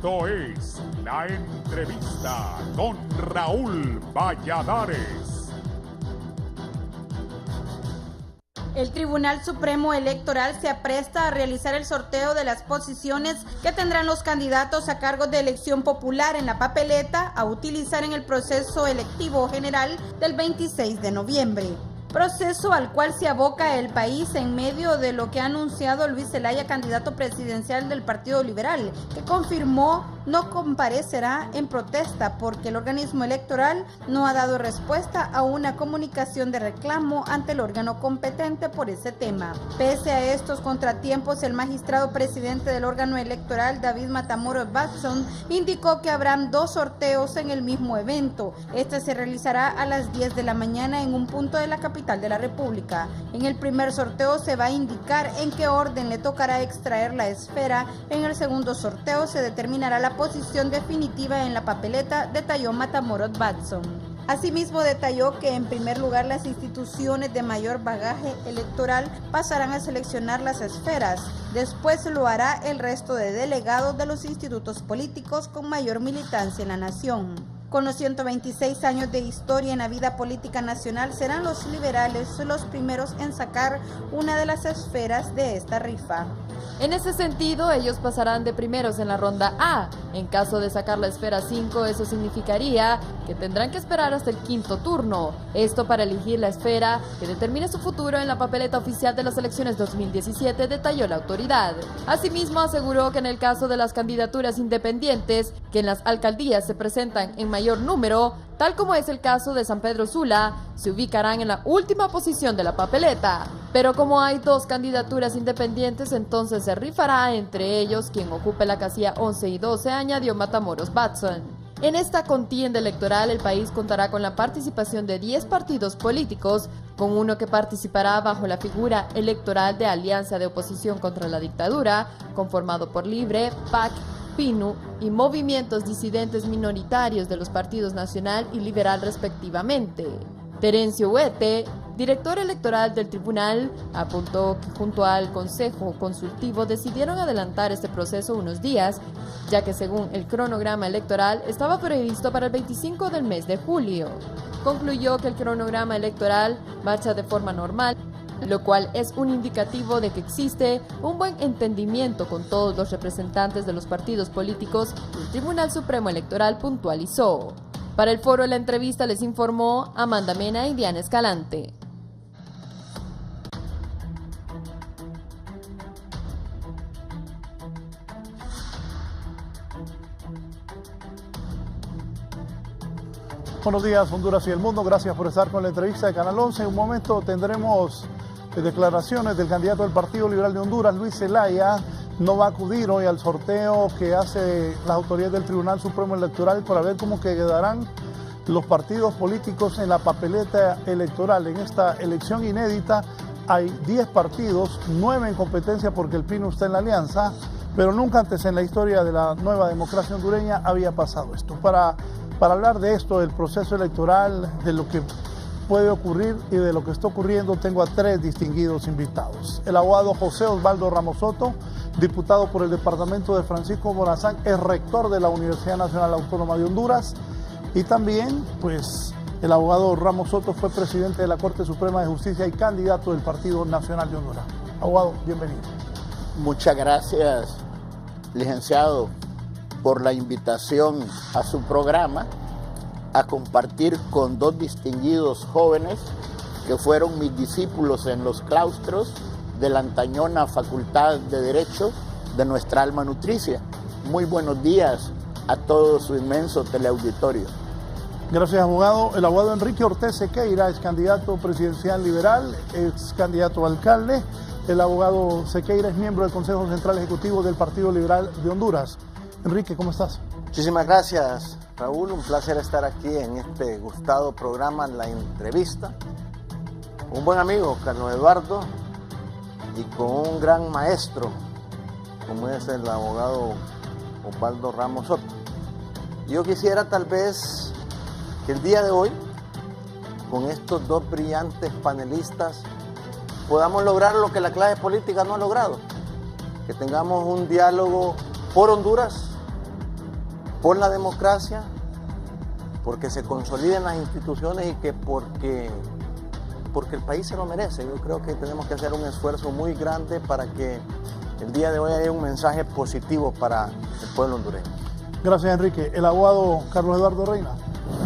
Esto es La Entrevista con Raúl Valladares. El Tribunal Supremo Electoral se apresta a realizar el sorteo de las posiciones que tendrán los candidatos a cargos de elección popular en la papeleta a utilizar en el proceso electivo general del 26 de noviembre. Proceso al cual se aboca el país en medio de lo que ha anunciado Luis Zelaya, candidato presidencial del Partido Liberal, que confirmó no comparecerá en protesta porque el organismo electoral no ha dado respuesta a una comunicación de reclamo ante el órgano competente por ese tema. Pese a estos contratiempos, el magistrado presidente del órgano electoral, David Matamoros Watson, indicó que habrán 2 sorteos en el mismo evento. Este se realizará a las 10 de la mañana en un punto de la capital de la República. En el primer sorteo se va a indicar en qué orden le tocará extraer la esfera. En el segundo sorteo se determinará la posición definitiva en la papeleta, detalló Matamoros Watson. Asimismo, detalló que en primer lugar las instituciones de mayor bagaje electoral pasarán a seleccionar las esferas. Después lo hará el resto de delegados de los institutos políticos con mayor militancia en la nación. Con los 126 años de historia en la vida política nacional, serán los liberales los primeros en sacar una de las esferas de esta rifa. En ese sentido, ellos pasarán de primeros en la ronda A. En caso de sacar la esfera 5, eso significaría que tendrán que esperar hasta el 5º turno. Esto para elegir la esfera que determine su futuro en la papeleta oficial de las elecciones 2017, detalló la autoridad. Asimismo, aseguró que en el caso de las candidaturas independientes, que en las alcaldías se presentan en mayor número, tal como es el caso de San Pedro Sula, se ubicarán en la última posición de la papeleta. Pero como hay 2 candidaturas independientes, entonces se rifará entre ellos quien ocupe la casilla 11 y 12, añadió Matamoros Watson. En esta contienda electoral, el país contará con la participación de 10 partidos políticos, con uno que participará bajo la figura electoral de Alianza de Oposición contra la Dictadura, conformado por Libre, PAC, PINU y movimientos disidentes minoritarios de los partidos Nacional y Liberal respectivamente. Terencio Huete, director electoral del tribunal, apuntó que junto al Consejo Consultivo decidieron adelantar este proceso unos días, ya que según el cronograma electoral estaba previsto para el 25 del mes de julio. Concluyó que el cronograma electoral marcha de forma normal, lo cual es un indicativo de que existe un buen entendimiento con todos los representantes de los partidos políticos, y el Tribunal Supremo Electoral puntualizó. Para el foro de la entrevista les informó Amanda Mena y Diana Escalante. Buenos días, Honduras y el mundo. Gracias por estar con la entrevista de Canal 11. En un momento tendremos declaraciones del candidato del Partido Liberal de Honduras, Luis Zelaya. No va a acudir hoy al sorteo que hace las autoridades del Tribunal Supremo Electoral para ver cómo quedarán los partidos políticos en la papeleta electoral. En esta elección inédita hay 10 partidos, 9 en competencia porque el PINU está en la alianza, pero nunca antes en la historia de la nueva democracia hondureña había pasado esto. Para hablar de esto, del proceso electoral, de lo que puede ocurrir y de lo que está ocurriendo, tengo a 3 distinguidos invitados. El abogado José Osvaldo Ramos Soto, diputado por el departamento de Francisco Morazán, es rector de la Universidad Nacional Autónoma de Honduras, y también, pues, el abogado Ramos Soto fue presidente de la Corte Suprema de Justicia y candidato del Partido Nacional de Honduras. Abogado, bienvenido. Muchas gracias, licenciado, por la invitación a su programa a compartir con 2 distinguidos jóvenes que fueron mis discípulos en los claustros de la antañona Facultad de Derecho de nuestra alma nutricia. Muy buenos días a todo su inmenso teleauditorio. Gracias, abogado. El abogado Enrique Ortiz Sequeira es candidato presidencial liberal, es candidato a alcalde. El abogado Sequeira es miembro del Consejo Central Ejecutivo del Partido Liberal de Honduras. Enrique, ¿cómo estás? Muchísimas gracias, Raúl. Un placer estar aquí en este gustado programa, La Entrevista. Un buen amigo, Carlos Eduardo, y con un gran maestro, como es el abogado Osvaldo Ramos Soto. Yo quisiera tal vez que el día de hoy, con estos 2 brillantes panelistas, podamos lograr lo que la clase política no ha logrado. Que tengamos un diálogo por Honduras, por la democracia, porque se consoliden las instituciones y que porque el país se lo merece. Yo creo que tenemos que hacer un esfuerzo muy grande para que el día de hoy haya un mensaje positivo para el pueblo hondureño. Gracias, Enrique. El abogado Carlos Eduardo Reina,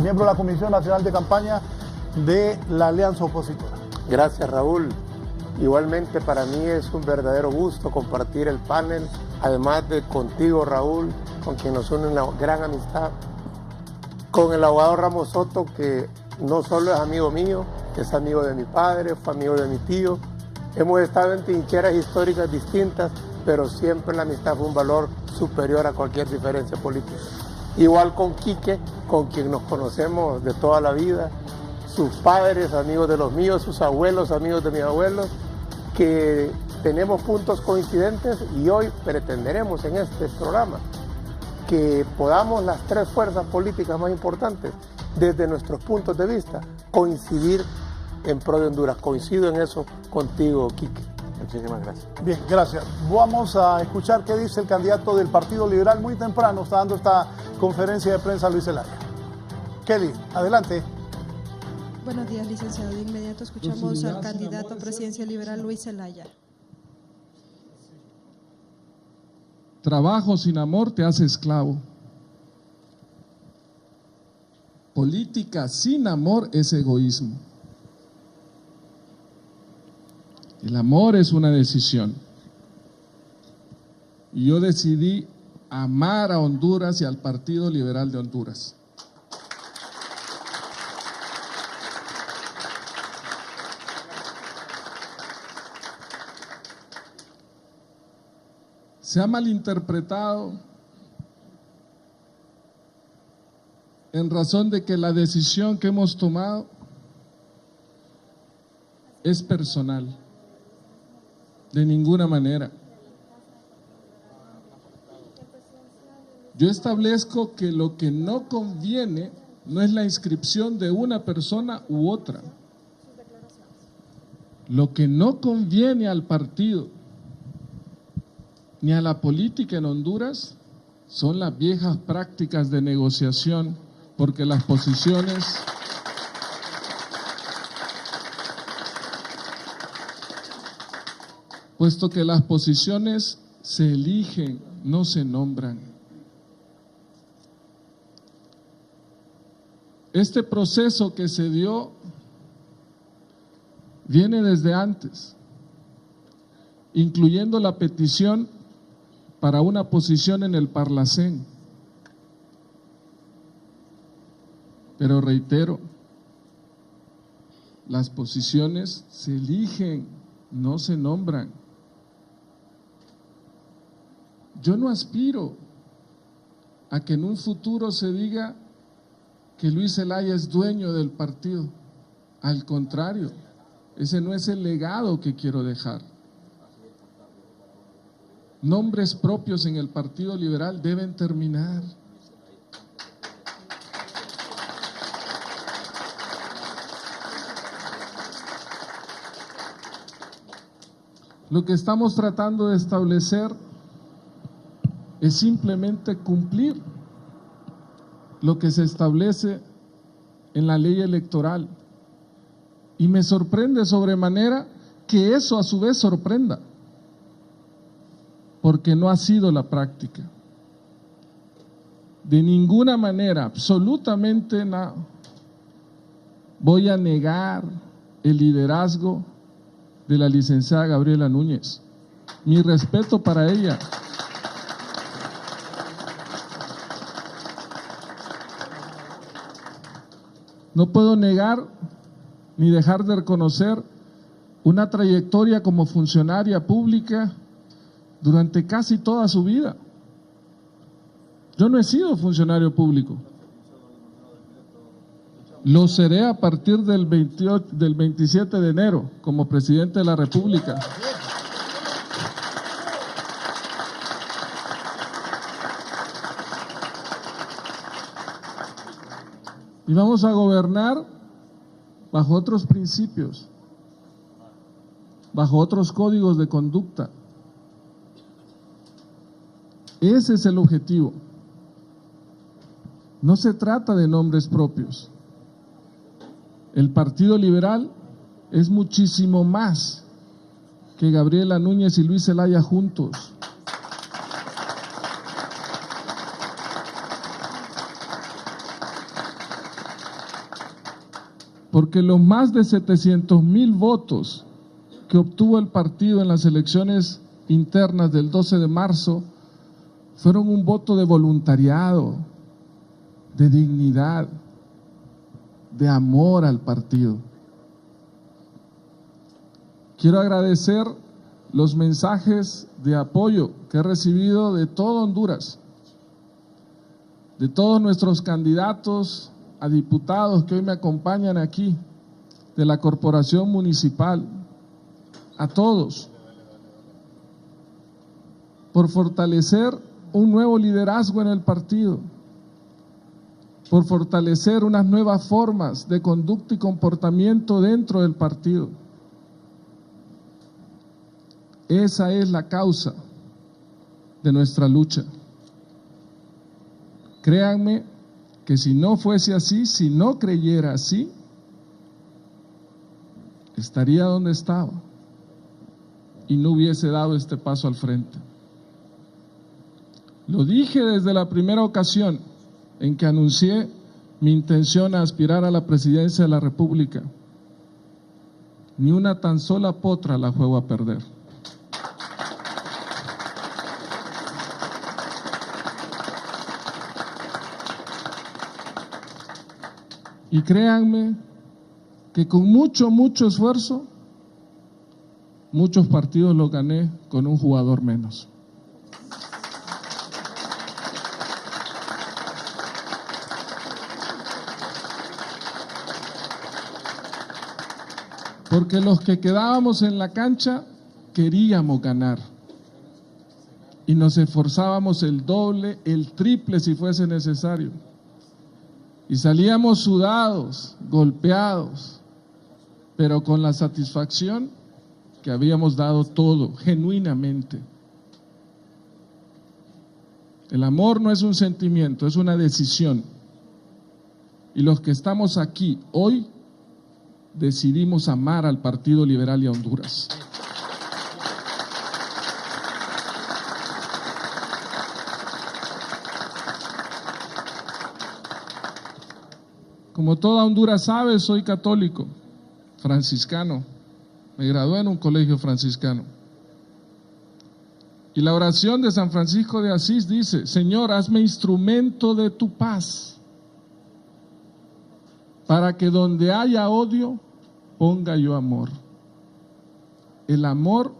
miembro de la Comisión Nacional de Campaña de la Alianza Opositora. Gracias, Raúl. Igualmente para mí es un verdadero gusto compartir el panel, además de contigo, Raúl, con quien nos une una gran amistad, con el abogado Ramos Soto, que no solo es amigo mío, es amigo de mi padre, fue amigo de mi tío. Hemos estado en trincheras históricas distintas, pero siempre la amistad fue un valor superior a cualquier diferencia política. Igual con Quique, con quien nos conocemos de toda la vida, sus padres, amigos de los míos, sus abuelos, amigos de mis abuelos, que tenemos puntos coincidentes y hoy pretenderemos en este programa que podamos las tres fuerzas políticas más importantes, desde nuestros puntos de vista, coincidir en pro de Honduras. Coincido en eso contigo, Quique. Muchísimas gracias. Bien, gracias. Vamos a escuchar qué dice el candidato del Partido Liberal. Muy temprano está dando esta conferencia de prensa Luis Zelaya. Kelly, adelante. Buenos días, licenciado. De inmediato escuchamos al candidato a presidencia liberal, Luis Zelaya. Trabajo sin amor te hace esclavo. Política sin amor es egoísmo. El amor es una decisión. Y yo decidí amar a Honduras y al Partido Liberal de Honduras. Se ha malinterpretado en razón de que la decisión que hemos tomado es personal. De ninguna manera. Yo establezco que lo que no conviene no es la inscripción de una persona u otra. Lo que no conviene al partido ni a la política en Honduras son las viejas prácticas de negociación, porque las posiciones puesto que las posiciones se eligen, no se nombran. Este proceso que se dio viene desde antes, incluyendo la petición para una posición en el Parlacén. Pero reitero, las posiciones se eligen, no se nombran. Yo no aspiro a que en un futuro se diga que Luis Zelaya es dueño del partido. Al contrario, ese no es el legado que quiero dejar. Nombres propios en el Partido Liberal deben terminar. Lo que estamos tratando de establecer es simplemente cumplir lo que se establece en la ley electoral. Y me sorprende sobremanera que eso a su vez sorprenda, porque no ha sido la práctica. De ninguna manera, absolutamente nada, voy a negar el liderazgo de la licenciada Gabriela Núñez. Mi respeto para ella. No puedo negar ni dejar de reconocer una trayectoria como funcionaria pública durante casi toda su vida. Yo no he sido funcionario público. Lo seré a partir del 27 de enero como presidente de la República. Y vamos a gobernar bajo otros principios, bajo otros códigos de conducta. Ese es el objetivo. No se trata de nombres propios. El Partido Liberal es muchísimo más que Gabriela Núñez y Luis Zelaya juntos. Porque los más de 700,000 votos que obtuvo el partido en las elecciones internas del 12 de marzo fueron un voto de voluntariado, de dignidad, de amor al partido. Quiero agradecer los mensajes de apoyo que he recibido de todo Honduras, de todos nuestros candidatos a diputados que hoy me acompañan aquí, de la corporación municipal, a todos, por fortalecer un nuevo liderazgo en el partido, por fortalecer unas nuevas formas de conducta y comportamiento dentro del partido. Esa es la causa de nuestra lucha. Créanme que si no fuese así, si no creyera así, estaría donde estaba y no hubiese dado este paso al frente. Lo dije desde la primera ocasión en que anuncié mi intención a aspirar a la presidencia de la República. Ni una tan sola potra la juego a perder. Y créanme que con mucho esfuerzo, muchos partidos los gané con un jugador menos. Porque los que quedábamos en la cancha queríamos ganar. Y nos esforzábamos el doble, el triple si fuese necesario. Y salíamos sudados, golpeados, pero con la satisfacción que habíamos dado todo, genuinamente. El amor no es un sentimiento, es una decisión. Y los que estamos aquí hoy decidimos amar al Partido Liberal y a Honduras. Como toda Honduras sabe, soy católico, franciscano. Me gradué en un colegio franciscano. Y la oración de San Francisco de Asís dice: Señor, hazme instrumento de tu paz, para que donde haya odio, ponga yo amor. El amor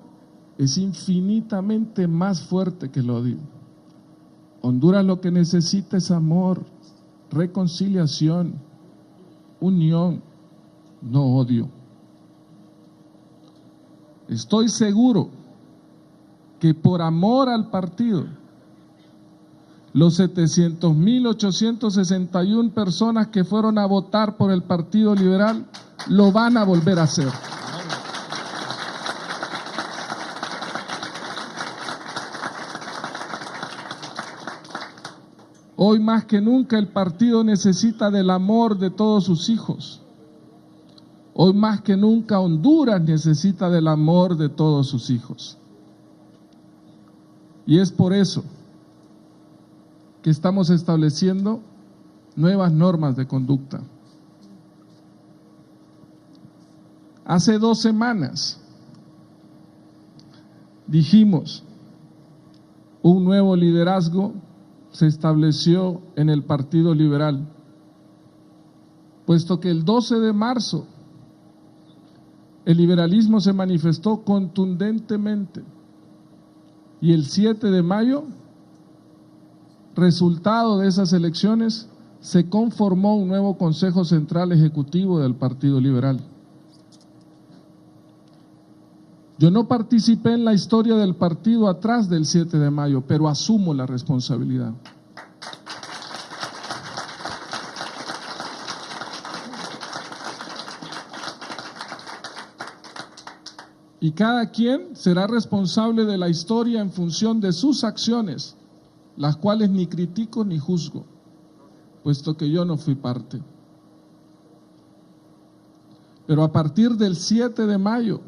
es infinitamente más fuerte que el odio. Honduras lo que necesita es amor, reconciliación, unión, no odio. Estoy seguro que por amor al partido, los 700,861 personas que fueron a votar por el Partido Liberal lo van a volver a hacer. Hoy más que nunca el partido necesita del amor de todos sus hijos. Hoy más que nunca Honduras necesita del amor de todos sus hijos. Y es por eso que estamos estableciendo nuevas normas de conducta. Hace 2 semanas dijimos, un nuevo liderazgo se estableció en el Partido Liberal, puesto que el 12 de marzo el liberalismo se manifestó contundentemente y el 7 de mayo, resultado de esas elecciones, se conformó un nuevo Consejo Central Ejecutivo del Partido Liberal. Yo no participé en la historia del partido atrás del 7 de mayo, pero asumo la responsabilidad. Y cada quien será responsable de la historia en función de sus acciones, las cuales ni critico ni juzgo, puesto que yo no fui parte. Pero a partir del 7 de mayo,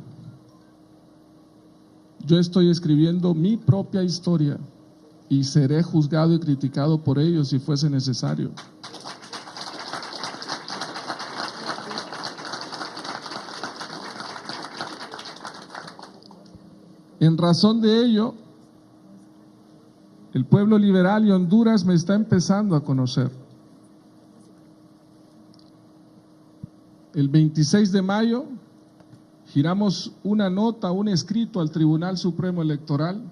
yo estoy escribiendo mi propia historia y seré juzgado y criticado por ello si fuese necesario. En razón de ello, el pueblo liberal y Honduras me está empezando a conocer. El 26 de mayo giramos una nota, un escrito al Tribunal Supremo Electoral,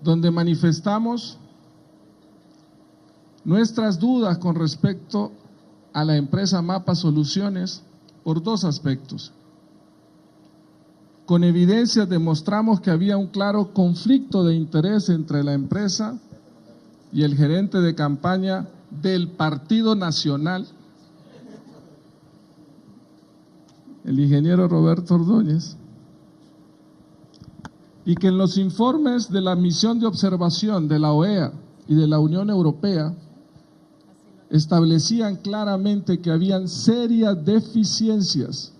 donde manifestamos nuestras dudas con respecto a la empresa Mapa Soluciones por dos aspectos. Con evidencias demostramos que había un claro conflicto de interés entre la empresa y el gerente de campaña del Partido Nacional, el ingeniero Roberto Ordóñez, y que en los informes de la misión de observación de la OEA y de la Unión Europea establecían claramente que habían serias deficiencias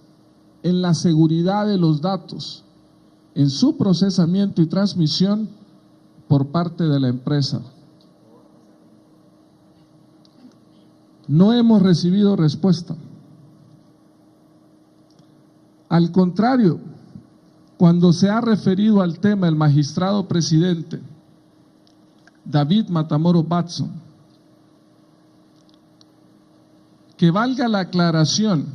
en la seguridad de los datos, en su procesamiento y transmisión por parte de la empresa. No hemos recibido respuesta. Al contrario, cuando se ha referido al tema el magistrado presidente David Matamoros Watson, que valga la aclaración,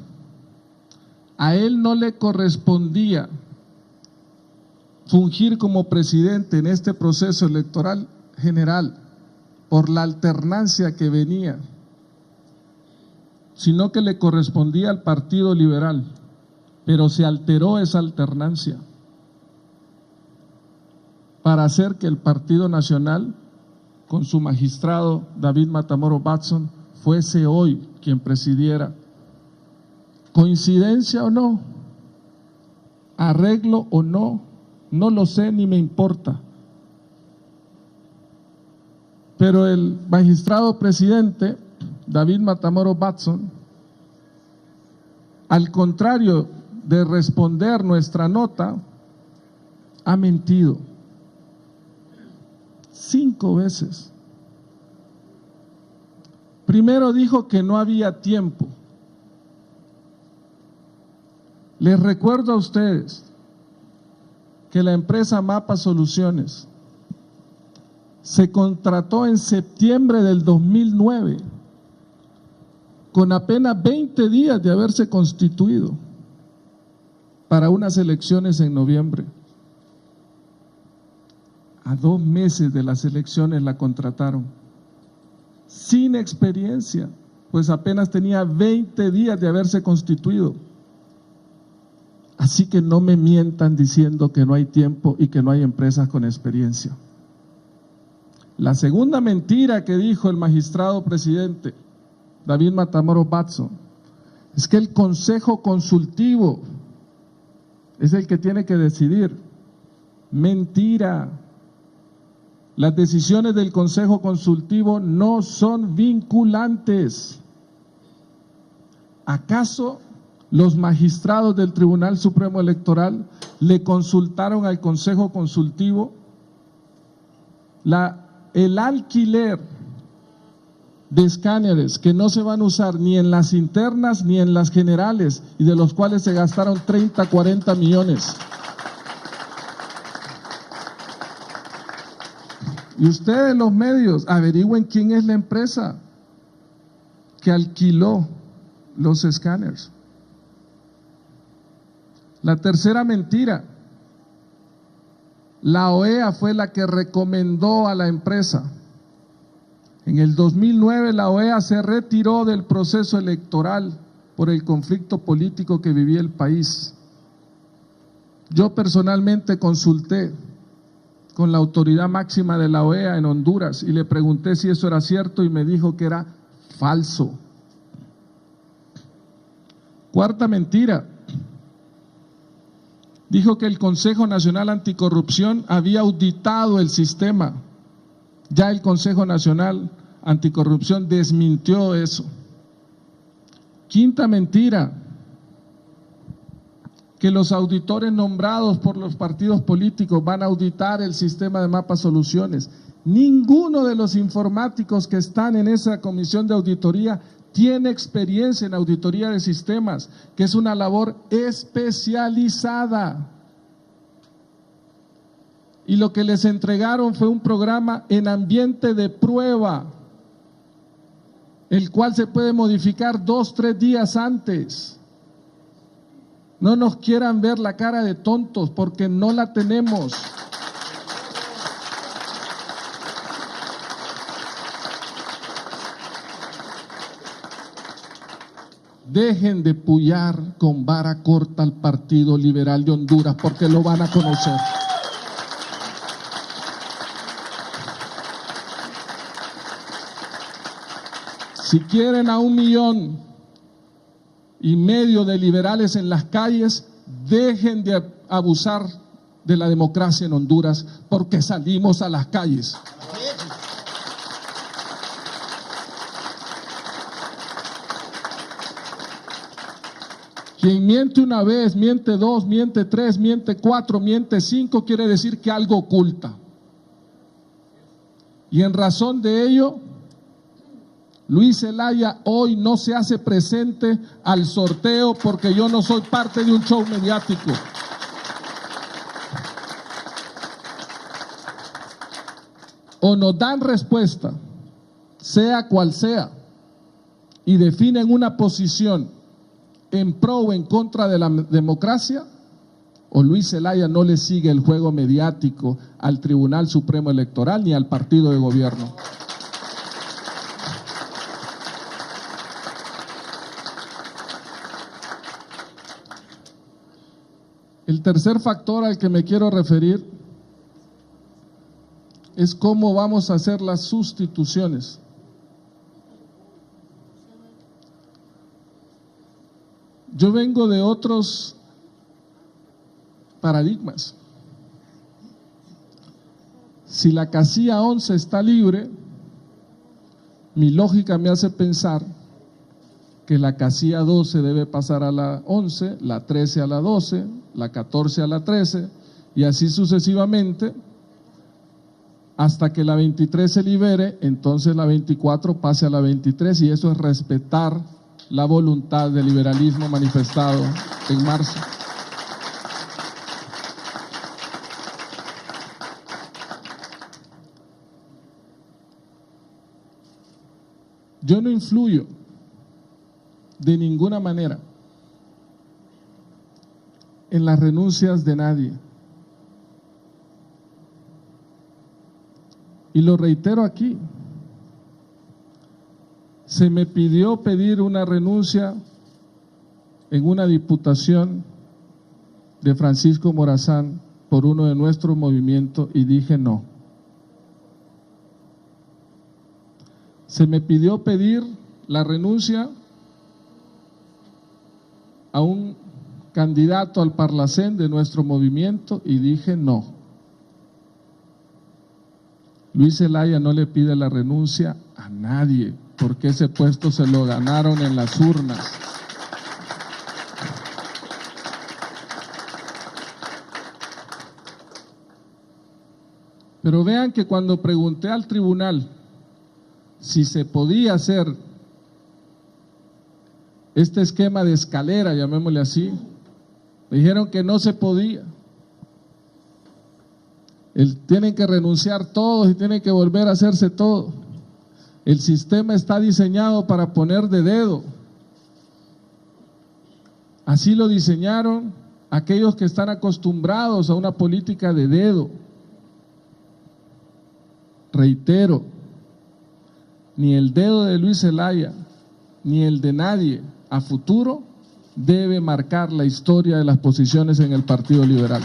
a él no le correspondía fungir como presidente en este proceso electoral general por la alternancia que venía, sino que le correspondía al Partido Liberal, pero se alteró esa alternancia para hacer que el Partido Nacional, con su magistrado David Matamoros Watson, fuese hoy quien presidiera. ¿Coincidencia o no? ¿Arreglo o no? No lo sé ni me importa. Pero el magistrado presidente, David Matamoros Watson, al contrario de responder nuestra nota, ha mentido 5 veces. Primero dijo que no había tiempo. Les recuerdo a ustedes que la empresa Mapa Soluciones se contrató en septiembre del 2009, con apenas 20 días de haberse constituido, para unas elecciones en noviembre. A 2 meses de las elecciones la contrataron, sin experiencia, pues apenas tenía 20 días de haberse constituido. Así que no me mientan diciendo que no hay tiempo y que no hay empresas con experiencia. La segunda mentira que dijo el magistrado presidente David Matamoros Watson es que el Consejo Consultivo es el que tiene que decidir. Mentira. Las decisiones del Consejo Consultivo no son vinculantes. ¿Acaso los magistrados del Tribunal Supremo Electoral le consultaron al Consejo Consultivo el alquiler de escáneres que no se van a usar ni en las internas ni en las generales y de los cuales se gastaron 30, 40 millones? Y ustedes, los medios, averigüen quién es la empresa que alquiló los escáneres. La tercera mentira: la OEA fue la que recomendó a la empresa. En el 2009 la OEA se retiró del proceso electoral por el conflicto político que vivía el país. Yo personalmente consulté con la autoridad máxima de la OEA en Honduras y le pregunté si eso era cierto y me dijo que era falso. Cuarta mentira: dijo que el Consejo Nacional Anticorrupción había auditado el sistema. Ya el Consejo Nacional Anticorrupción desmintió eso. Quinta mentira, que los auditores nombrados por los partidos políticos van a auditar el sistema de Mapa Soluciones. Ninguno de los informáticos que están en esa comisión de auditoría tiene experiencia en auditoría de sistemas, que es una labor especializada. Y lo que les entregaron fue un programa en ambiente de prueba, el cual se puede modificar 2 o 3 días antes. No nos quieran ver la cara de tontos, porque no la tenemos. Dejen de pullar con vara corta al Partido Liberal de Honduras, porque lo van a conocer. Si quieren a 1,5 millones de liberales en las calles, dejen de abusar de la democracia en Honduras, porque salimos a las calles. Quien miente una vez, miente 2, miente 3, miente 4, miente 5, quiere decir que algo oculta. Y en razón de ello, Luis Zelaya hoy no se hace presente al sorteo, porque yo no soy parte de un show mediático. O nos dan respuesta, sea cual sea, y definen una posición en pro o en contra de la democracia, o Luis Zelaya no le sigue el juego mediático al Tribunal Supremo Electoral ni al partido de gobierno. El tercer factor al que me quiero referir es cómo vamos a hacer las sustituciones. Yo vengo de otros paradigmas. Si la casilla 11 está libre, mi lógica me hace pensar que la casilla 12 debe pasar a la 11, la 13 a la 12, la 14 a la 13, y así sucesivamente, hasta que la 23 se libere, entonces la 24 pase a la 23, y eso es respetar la voluntad del liberalismo manifestado en marzo. Yo no influyo de ninguna manera en las renuncias de nadie. Y lo reitero aquí. Se me pidió pedir una renuncia en una diputación de Francisco Morazán por uno de nuestros movimientos y dije no. Se me pidió pedir la renuncia a un candidato al Parlacén de nuestro movimiento y dije no. Luis Zelaya no le pide la renuncia a nadie, porque ese puesto se lo ganaron en las urnas. Pero vean que cuando pregunté al tribunal si se podía hacer este esquema de escalera, llamémosle así, me dijeron que no se podía. Tienen que renunciar todos y tienen que volver a hacerse todo. El sistema está diseñado para poner de dedo. Así lo diseñaron aquellos que están acostumbrados a una política de dedo. Reitero, ni el dedo de Luis Zelaya, ni el de nadie a futuro debe marcar la historia de las posiciones en el Partido Liberal.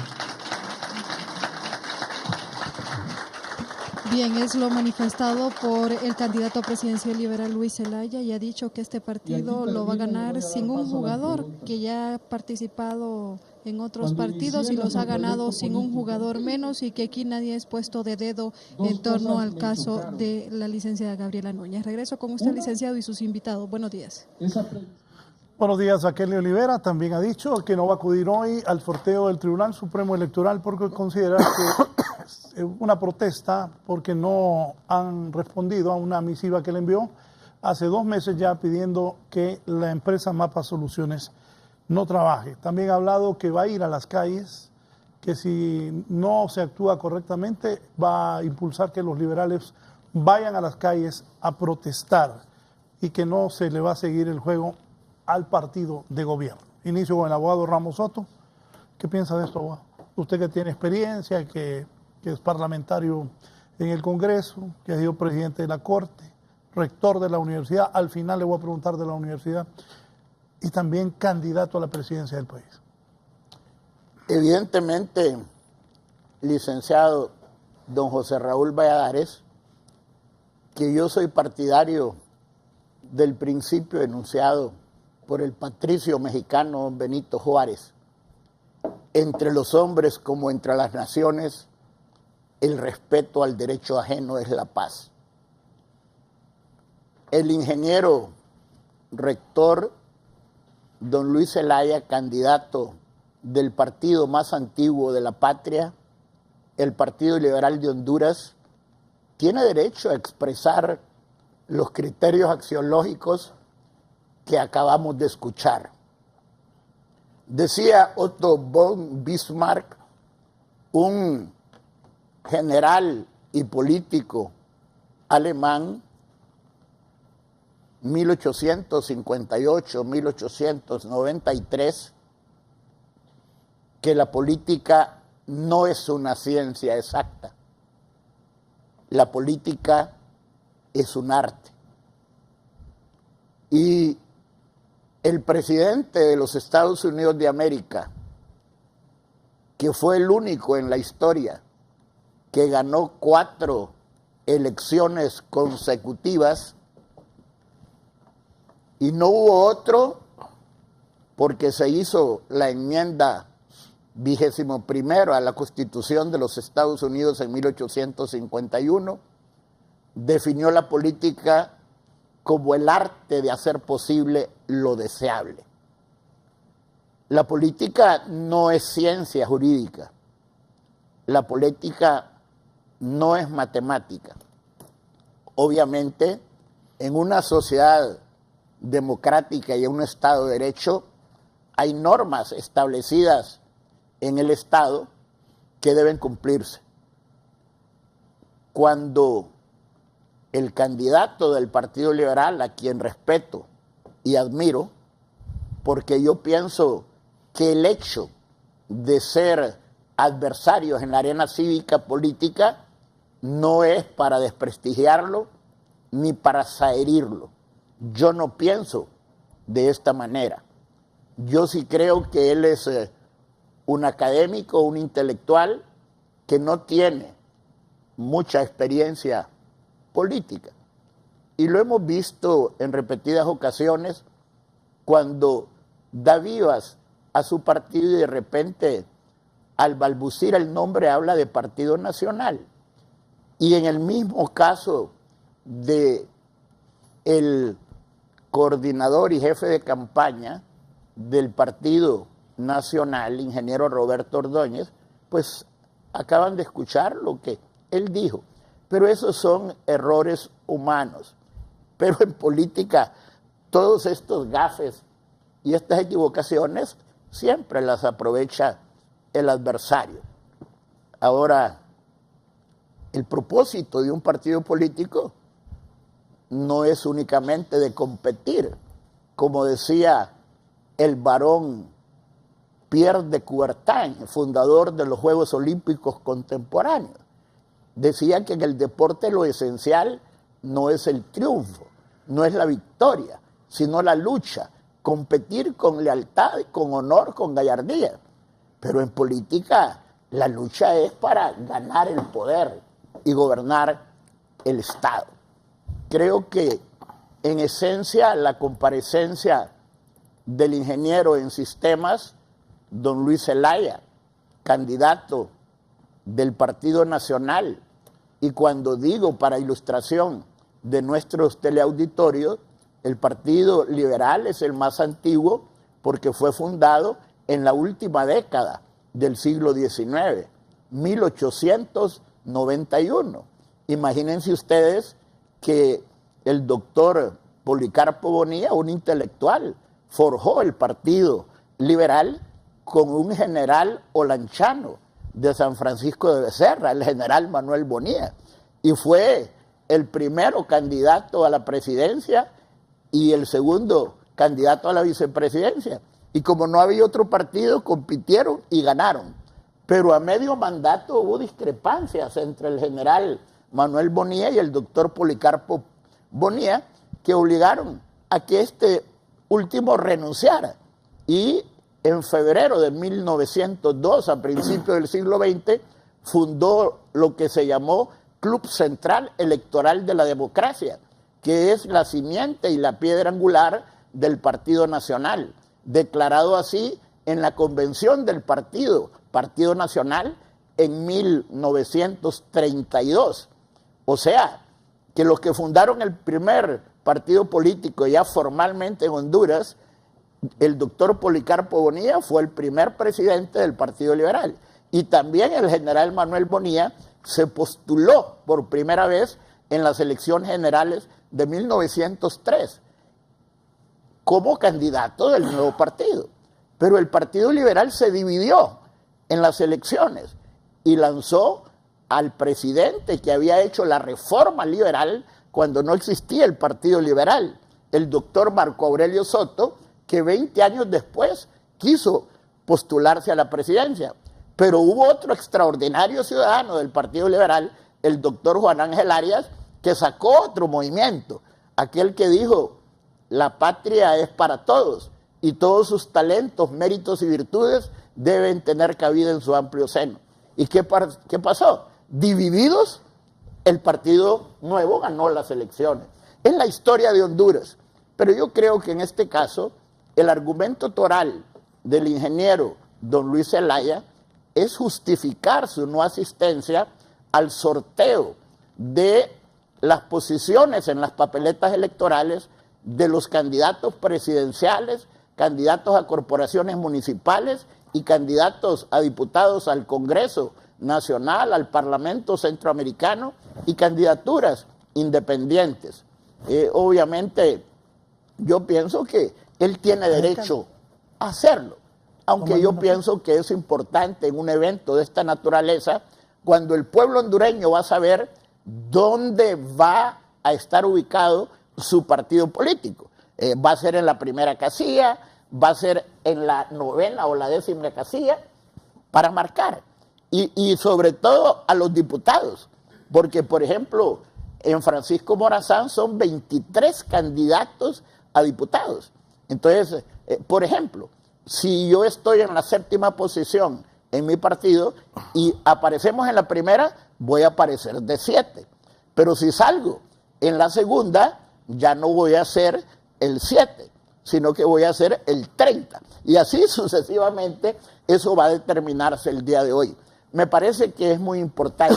Bien, es lo manifestado por el candidato presidencial liberal Luis Zelaya, y ha dicho que este partido lo va a ganar sin un jugador que ya ha participado en otros partidos y los ha ganado sin un jugador menos, y que aquí nadie es puesto de dedo en torno al caso de la licenciada Gabriela Núñez. Regreso con usted, licenciado, y sus invitados. Buenos días. Buenos días a Kelly Olivera. También ha dicho que no va a acudir hoy al sorteo del Tribunal Supremo Electoral porque considera que es una protesta porque no han respondido a una misiva que le envió hace 2 meses ya pidiendo que la empresa Mapa Soluciones no trabaje. También ha hablado que va a ir a las calles, que si no se actúa correctamente va a impulsar que los liberales vayan a las calles a protestar y que no se le va a seguir el juego al partido de gobierno. Inicio con el abogado Ramos Soto. ¿Qué piensa de esto, abogado? Usted que tiene experiencia, que es parlamentario en el Congreso, que ha sido presidente de la Corte, rector de la universidad, al final le voy a preguntar de la universidad, y también candidato a la presidencia del país. Evidentemente, licenciado don José Raúl Valladares, que yo soy partidario del principio enunciado por el patricio mexicano Benito Juárez: entre los hombres como entre las naciones, el respeto al derecho ajeno es la paz. El ingeniero rector don Luis Zelaya, candidato del partido más antiguo de la patria, el Partido Liberal de Honduras, tiene derecho a expresar los criterios axiológicos que acabamos de escuchar. Decía Otto von Bismarck, un general y político alemán, 1858-1893, que la política no es una ciencia exacta. La política es un arte. Y el presidente de los Estados Unidos de América, que fue el único en la historia que ganó 4 elecciones consecutivas, y no hubo otro porque se hizo la enmienda 21ª a la Constitución de los Estados Unidos en 1851, definió la política como el arte de hacer posible lo deseable. La política no es ciencia jurídica, la política no es matemática. Obviamente, en una sociedad democrática y en un Estado de Derecho, hay normas establecidas en el Estado que deben cumplirse. Cuando el candidato del Partido Liberal, a quien respeto y admiro, porque yo pienso que el hecho de ser adversarios en la arena cívica política no es para desprestigiarlo ni para zaherirlo. Yo no pienso de esta manera. Yo sí creo que él es un académico, un intelectual que no tiene mucha experiencia política. Y lo hemos visto en repetidas ocasiones cuando da vivas a su partido y de repente al balbucir el nombre habla de Partido Nacional. Y en el mismo caso de el coordinador y jefe de campaña del Partido Nacional, ingeniero Roberto Ordóñez, pues acaban de escuchar lo que él dijo. Pero esos son errores humanos. Pero en política, todos estos gafes y estas equivocaciones siempre las aprovecha el adversario. Ahora, el propósito de un partido político no es únicamente de competir, como decía el barón Pierre de Coubertin, fundador de los Juegos Olímpicos contemporáneos. Decía que en el deporte lo esencial no es el triunfo, no es la victoria, sino la lucha, competir con lealtad, con honor, con gallardía. Pero en política la lucha es para ganar el poder y gobernar el Estado. Creo que en esencia la comparecencia del ingeniero en sistemas don Luis Zelaya, candidato del Partido Nacional, y cuando digo para ilustración de nuestros teleauditorios, el Partido Liberal es el más antiguo porque fue fundado en la última década del siglo XIX, 1891. Imagínense ustedes que el doctor Policarpo Bonilla, un intelectual, forjó el Partido Liberal con un general olanchano de San Francisco de Becerra, el general Manuel Bonilla, y fue el primero candidato a la presidencia y el segundo candidato a la vicepresidencia. Y como no había otro partido, compitieron y ganaron. Pero a medio mandato hubo discrepancias entre el general Manuel Bonilla y el doctor Policarpo Bonilla, que obligaron a que este último renunciara. Y en febrero de 1902, a principios del siglo XX, fundó lo que se llamó Club Central Electoral de la Democracia, que es la simiente y la piedra angular del Partido Nacional, declarado así en la convención del Partido Nacional en 1932. O sea, que los que fundaron el primer partido político ya formalmente en Honduras, el doctor Policarpo Bonilla fue el primer presidente del Partido Liberal, y también el general Manuel Bonilla se postuló por primera vez en las elecciones generales de 1903 como candidato del nuevo partido. Pero el Partido Liberal se dividió en las elecciones y lanzó al presidente que había hecho la reforma liberal cuando no existía el Partido Liberal, el doctor Marco Aurelio Soto, que 20 años después quiso postularse a la presidencia. Pero hubo otro extraordinario ciudadano del Partido Liberal, el doctor Juan Ángel Arias, que sacó otro movimiento, aquel que dijo: la patria es para todos y todos sus talentos, méritos y virtudes deben tener cabida en su amplio seno. ¿Y qué pasó? Divididos, el Partido Nuevo ganó las elecciones. Es la historia de Honduras. Pero yo creo que en este caso el argumento toral del ingeniero don Luis Zelaya es justificar su no asistencia al sorteo de las posiciones en las papeletas electorales de los candidatos presidenciales, candidatos a corporaciones municipales y candidatos a diputados al Congreso Nacional, al Parlamento Centroamericano y candidaturas independientes. Obviamente, yo pienso que él tiene derecho a hacerlo, aunque yo pienso que es importante en un evento de esta naturaleza, cuando el pueblo hondureño va a saber dónde va a estar ubicado su partido político. Va a ser en la primera casilla, va a ser en la 9ª o la 10ª casilla, para marcar. Y sobre todo a los diputados, porque por ejemplo, en Francisco Morazán son 23 candidatos a diputados. Entonces, por ejemplo, si yo estoy en la 7ª posición en mi partido y aparecemos en la primera, voy a aparecer de 7. Pero si salgo en la segunda, ya no voy a ser el 7, sino que voy a ser el 30. Y así sucesivamente, eso va a determinarse el día de hoy. Me parece que es muy importante.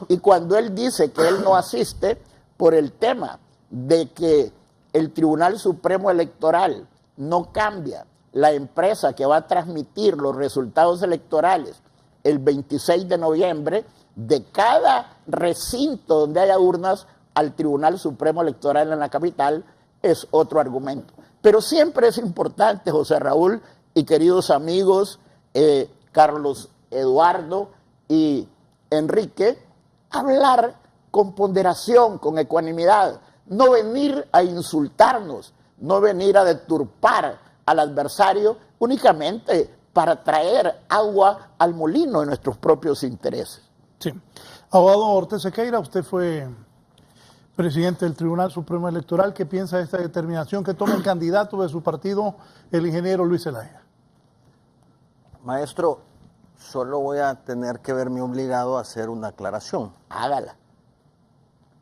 Y cuando él dice que él no asiste por el tema de que el Tribunal Supremo Electoral no cambia la empresa que va a transmitir los resultados electorales el 26 de noviembre de cada recinto donde haya urnas al Tribunal Supremo Electoral en la capital, es otro argumento. Pero siempre es importante, José Raúl y queridos amigos, Carlos Eduardo y Enrique, hablar con ponderación, con ecuanimidad, no venir a insultarnos, no venir a deturpar al adversario únicamente para traer agua al molino de nuestros propios intereses. Sí. Abogado Ortiz Sequeira, usted fue presidente del Tribunal Supremo Electoral. ¿Qué piensa de esta determinación que toma el candidato de su partido, el ingeniero Luis Zelaya? Maestro, solo voy a tener que verme obligado a hacer una aclaración. Hágala.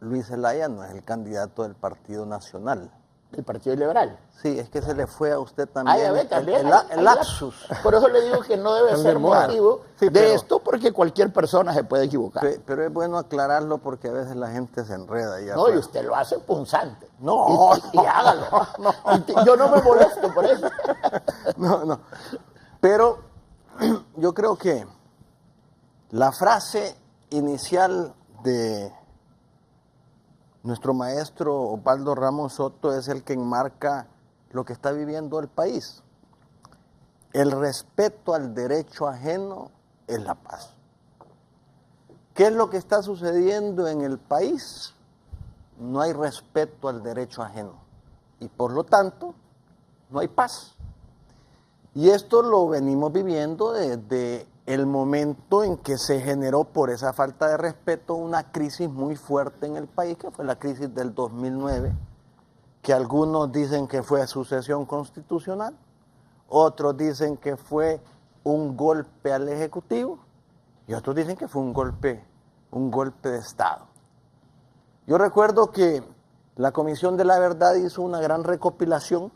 Luis Zelaya no es el candidato del Partido Nacional. del Partido Liberal. Sí, es que se le fue a usted también, el lapsus. Por eso le digo que no debe ser motivo de esto, porque cualquier persona se puede equivocar. Pero es bueno aclararlo porque a veces la gente se enreda. No, y usted lo hace punzante. No, y hágalo. Yo no me molesto por eso. No. Pero yo creo que la frase inicial de nuestro maestro Osvaldo Ramos Soto es el que enmarca lo que está viviendo el país. El respeto al derecho ajeno es la paz. ¿Qué es lo que está sucediendo en el país? No hay respeto al derecho ajeno y por lo tanto no hay paz. Y esto lo venimos viviendo desde el momento en que se generó por esa falta de respeto una crisis muy fuerte en el país, que fue la crisis del 2009, que algunos dicen que fue sucesión constitucional, otros dicen que fue un golpe al Ejecutivo y otros dicen que fue un golpe de Estado. Yo recuerdo que la Comisión de la Verdad hizo una gran recopilación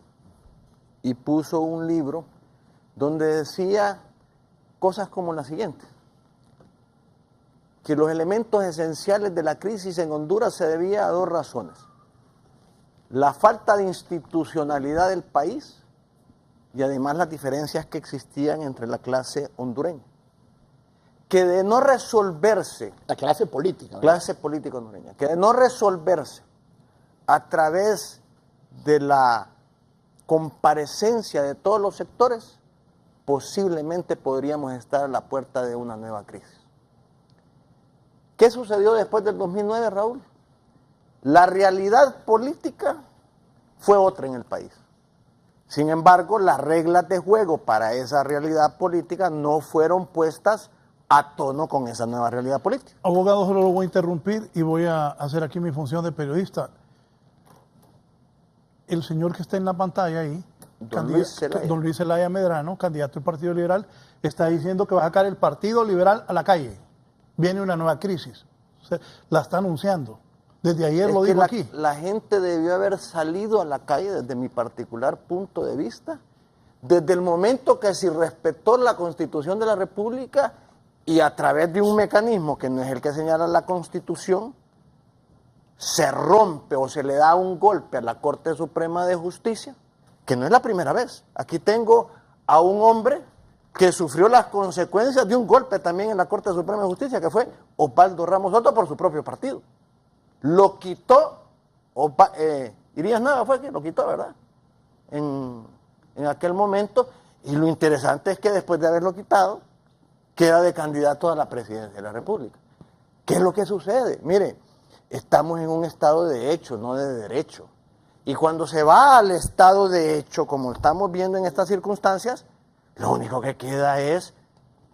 y puso un libro donde decía cosas como la siguiente: que los elementos esenciales de la crisis en Honduras se debía a dos razones: la falta de institucionalidad del país y además las diferencias que existían entre la clase hondureña, que de no resolverse, la clase política hondureña, que de no resolverse a través de la comparecencia de todos los sectores, posiblemente podríamos estar a la puerta de una nueva crisis. ¿Qué sucedió después del 2009, Raúl? La realidad política fue otra en el país. Sin embargo, las reglas de juego para esa realidad política no fueron puestas a tono con esa nueva realidad política. Abogado, solo lo voy a interrumpir y voy a hacer aquí mi función de periodista. El señor que está en la pantalla ahí, don Luis Zelaya Medrano, candidato del Partido Liberal, está diciendo que va a sacar el Partido Liberal a la calle. Viene una nueva crisis. La está anunciando. Desde ayer lo dijo aquí. La gente debió haber salido a la calle, desde mi particular punto de vista, desde el momento que se respetó la Constitución de la República y a través de un mecanismo que no es el que señala la Constitución, se rompe o se le da un golpe a la Corte Suprema de Justicia, que no es la primera vez. Aquí tengo a un hombre que sufrió las consecuencias de un golpe también en la Corte Suprema de Justicia, que fue Osvaldo Ramos Soto por su propio partido. Lo quitó, Irías Nava fue quien lo quitó, ¿verdad? En aquel momento, y lo interesante es que después de haberlo quitado, queda de candidato a la presidencia de la República. ¿Qué es lo que sucede? Mire, estamos en un estado de hecho, no de derecho. Y cuando se va al estado de hecho, como estamos viendo en estas circunstancias, lo único que queda es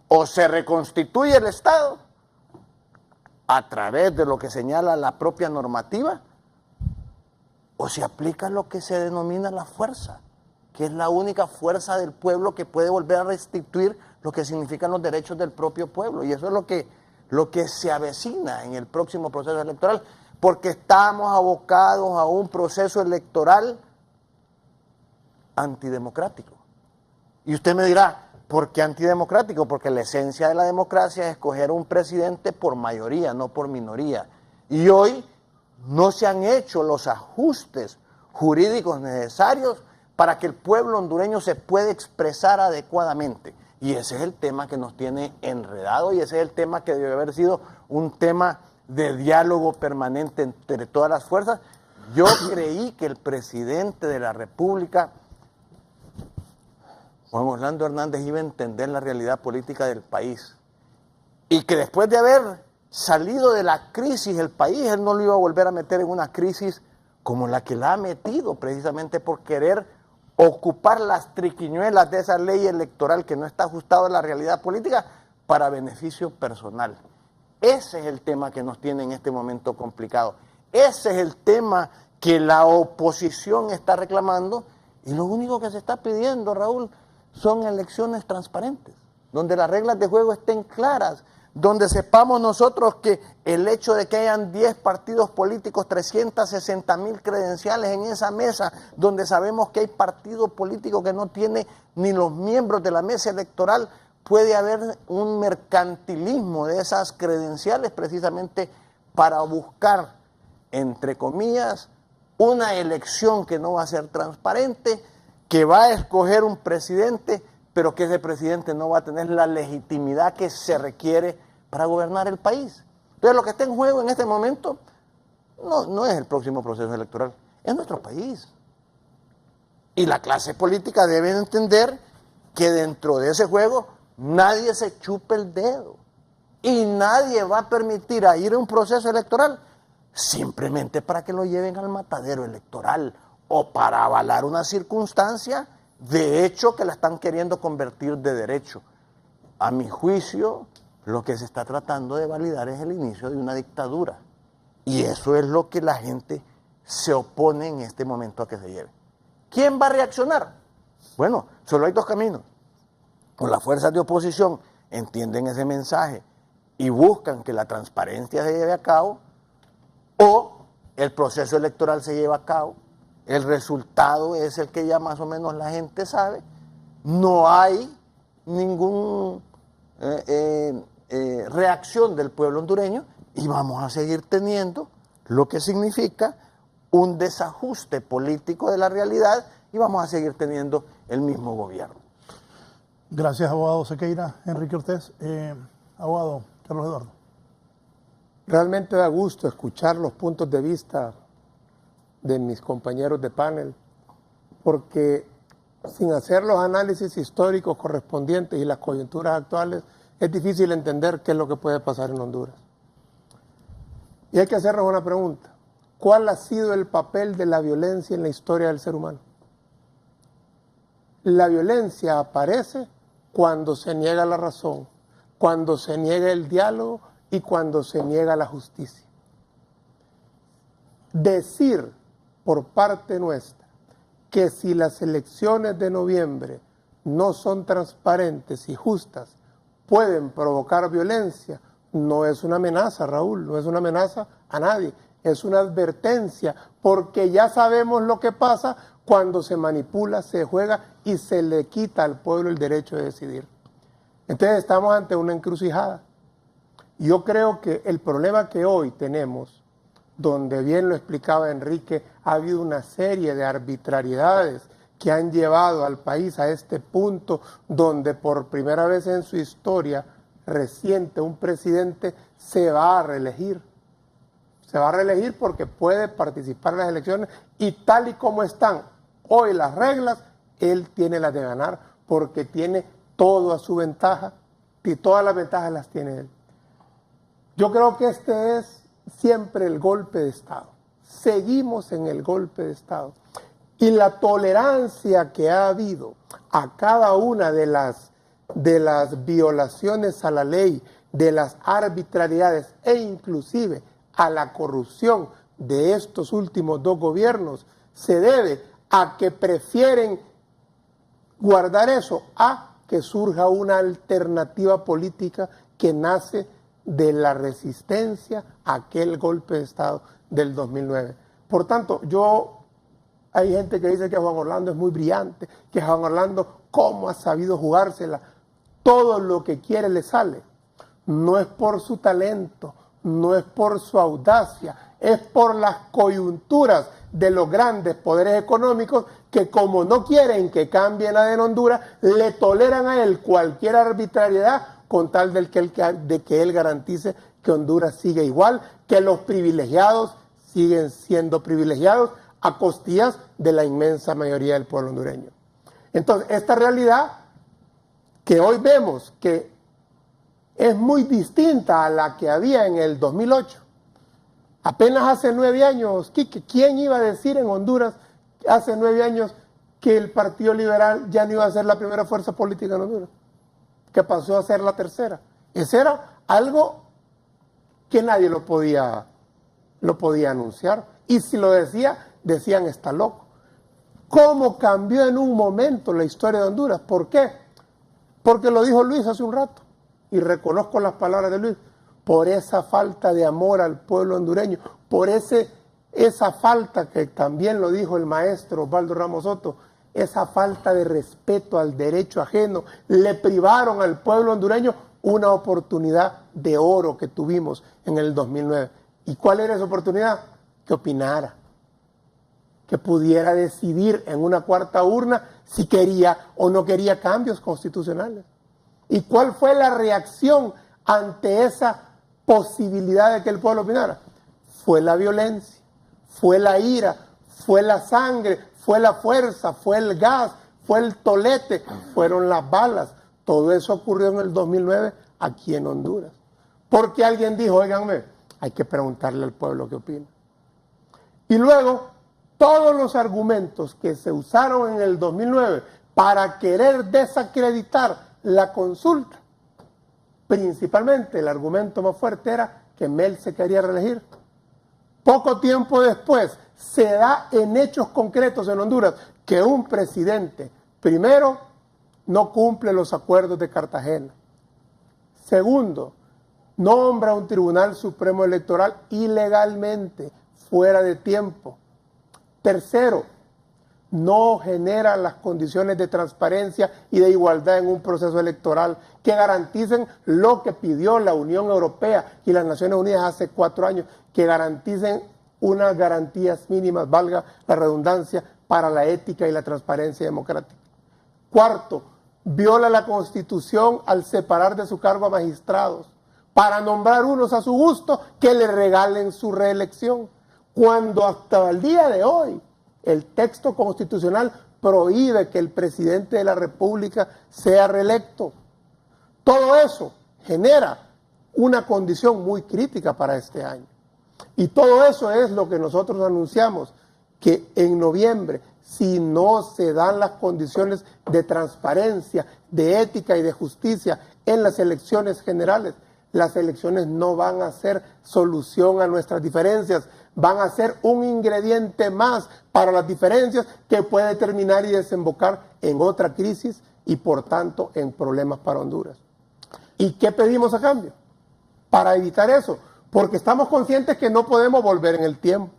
o se reconstituye el Estado a través de lo que señala la propia normativa, o se aplica lo que se denomina la fuerza, que es la única fuerza del pueblo que puede volver a restituir lo que significan los derechos del propio pueblo. Y eso es lo que se avecina en el próximo proceso electoral, porque estamos abocados a un proceso electoral antidemocrático. Y usted me dirá, ¿por qué antidemocrático? Porque la esencia de la democracia es escoger un presidente por mayoría, no por minoría. Y hoy no se han hecho los ajustes jurídicos necesarios para que el pueblo hondureño se pueda expresar adecuadamente. Y ese es el tema que nos tiene enredado y ese es el tema que debe haber sido un tema de diálogo permanente entre todas las fuerzas. Yo creí que el presidente de la República, Juan Orlando Hernández, iba a entender la realidad política del país y que después de haber salido de la crisis el país, él no lo iba a volver a meter en una crisis como la que la ha metido, precisamente por querer ocupar las triquiñuelas de esa ley electoral que no está ajustada a la realidad política para beneficio personal. Ese es el tema que nos tiene en este momento complicado. Ese es el tema que la oposición está reclamando y lo único que se está pidiendo, Raúl, son elecciones transparentes. donde las reglas de juego estén claras, donde sepamos nosotros que el hecho de que hayan 10 partidos políticos, 360,000 credenciales en esa mesa, donde sabemos que hay partido político que no tiene ni los miembros de la mesa electoral, puede haber un mercantilismo de esas credenciales precisamente para buscar, entre comillas, una elección que no va a ser transparente, que va a escoger un presidente, pero que ese presidente no va a tener la legitimidad que se requiere para gobernar el país. Entonces lo que está en juego en este momento no es el próximo proceso electoral, es nuestro país. Y la clase política debe entender que dentro de ese juego nadie se chupe el dedo y nadie va a permitir a ir a un proceso electoral simplemente para que lo lleven al matadero electoral o para avalar una circunstancia de hecho que la están queriendo convertir de derecho. A mi juicio, lo que se está tratando de validar es el inicio de una dictadura. Y eso es lo que la gente se opone en este momento a que se lleve. ¿Quién va a reaccionar? Bueno, solo hay dos caminos. O las fuerzas de oposición entienden ese mensaje y buscan que la transparencia se lleve a cabo, o el proceso electoral se lleva a cabo, el resultado es el que ya más o menos la gente sabe, no hay ningún reacción del pueblo hondureño y vamos a seguir teniendo lo que significa un desajuste político de la realidad y vamos a seguir teniendo el mismo gobierno. Gracias, abogado Sequeira. Enrique Ortiz. Abogado Carlos Eduardo. Realmente da gusto escuchar los puntos de vista de mis compañeros de panel, porque sin hacer los análisis históricos correspondientes y las coyunturas actuales, es difícil entender qué es lo que puede pasar en Honduras. Y hay que hacernos una pregunta. ¿Cuál ha sido el papel de la violencia en la historia del ser humano? La violencia aparece cuando se niega la razón, cuando se niega el diálogo y cuando se niega la justicia. Decir por parte nuestra que si las elecciones de noviembre no son transparentes y justas, pueden provocar violencia, no es una amenaza, Raúl, no es una amenaza a nadie, es una advertencia, porque ya sabemos lo que pasa cuando se manipula, se juega y se le quita al pueblo el derecho de decidir. Entonces estamos ante una encrucijada. Yo creo que el problema que hoy tenemos, donde bien lo explicaba Enrique, ha habido una serie de arbitrariedades que han llevado al país a este punto donde por primera vez en su historia reciente un presidente se va a reelegir. Se va a reelegir porque puede participar en las elecciones y tal y como están hoy las reglas, él tiene las de ganar porque tiene todo a su ventaja y todas las ventajas las tiene él. Yo creo que este es siempre el golpe de Estado. Seguimos en el golpe de Estado. Y la tolerancia que ha habido a cada una de las violaciones a la ley, de las arbitrariedades e inclusive a la corrupción de estos últimos dos gobiernos, se debe a que prefieren guardar eso a que surja una alternativa política que nace de la resistencia a aquel golpe de Estado del 2009. Por tanto, hay gente que dice que Juan Orlando es muy brillante, que Juan Orlando, ¿cómo ha sabido jugársela? Todo lo que quiere le sale. No es por su talento, no es por su audacia, es por las coyunturas de los grandes poderes económicos que, como no quieren que cambie nada en Honduras, le toleran a él cualquier arbitrariedad con tal de que él garantice que Honduras siga igual, que los privilegiados siguen siendo privilegiados a costillas de la inmensa mayoría del pueblo hondureño. Entonces, esta realidad que hoy vemos que es muy distinta a la que había en el 2008. Apenas hace 9 años, Quique, ¿quién iba a decir en Honduras hace 9 años que el Partido Liberal ya no iba a ser la primera fuerza política en Honduras? Que pasó a ser la tercera. Ese era algo que nadie lo podía anunciar. Y si lo decían está loco. ¿Cómo cambió en un momento la historia de Honduras? ¿Por qué? Porque lo dijo Luis hace un rato, y reconozco las palabras de Luis, por esa falta de amor al pueblo hondureño, por esa falta que también lo dijo el maestro Osvaldo Ramos Soto, esa falta de respeto al derecho ajeno, le privaron al pueblo hondureño una oportunidad de oro que tuvimos en el 2009. ¿Y cuál era esa oportunidad? Que opinara, que pudiera decidir en una cuarta urna si quería o no quería cambios constitucionales. ¿Y cuál fue la reacción ante esa posibilidad de que el pueblo opinara? Fue la violencia, fue la ira, fue la sangre, fue la fuerza, fue el gas, fue el tolete, fueron las balas. Todo eso ocurrió en el 2009 aquí en Honduras. Porque alguien dijo, óiganme, hay que preguntarle al pueblo qué opina. Y luego, todos los argumentos que se usaron en el 2009 para querer desacreditar la consulta, principalmente el argumento más fuerte era que Mel se quería reelegir. Poco tiempo después se da en hechos concretos en Honduras que un presidente, primero, no cumple los acuerdos de Cartagena. Segundo, nombra un Tribunal Supremo Electoral ilegalmente, fuera de tiempo. Tercero, no genera las condiciones de transparencia y de igualdad en un proceso electoral que garanticen lo que pidió la Unión Europea y las Naciones Unidas hace 4 años, que garanticen unas garantías mínimas, valga la redundancia, para la ética y la transparencia democrática. Cuarto, viola la Constitución al separar de su cargo a magistrados para nombrar unos a su gusto que le regalen su reelección, cuando hasta el día de hoy el texto constitucional prohíbe que el presidente de la República sea reelecto. Todo eso genera una condición muy crítica para este año. Y todo eso es lo que nosotros anunciamos, que en noviembre, si no se dan las condiciones de transparencia, de ética y de justicia en las elecciones generales, las elecciones no van a ser solución a nuestras diferencias, van a ser un ingrediente más para las diferencias que puede terminar y desembocar en otra crisis y por tanto en problemas para Honduras. ¿Y qué pedimos a cambio? Para evitar eso, porque estamos conscientes que no podemos volver en el tiempo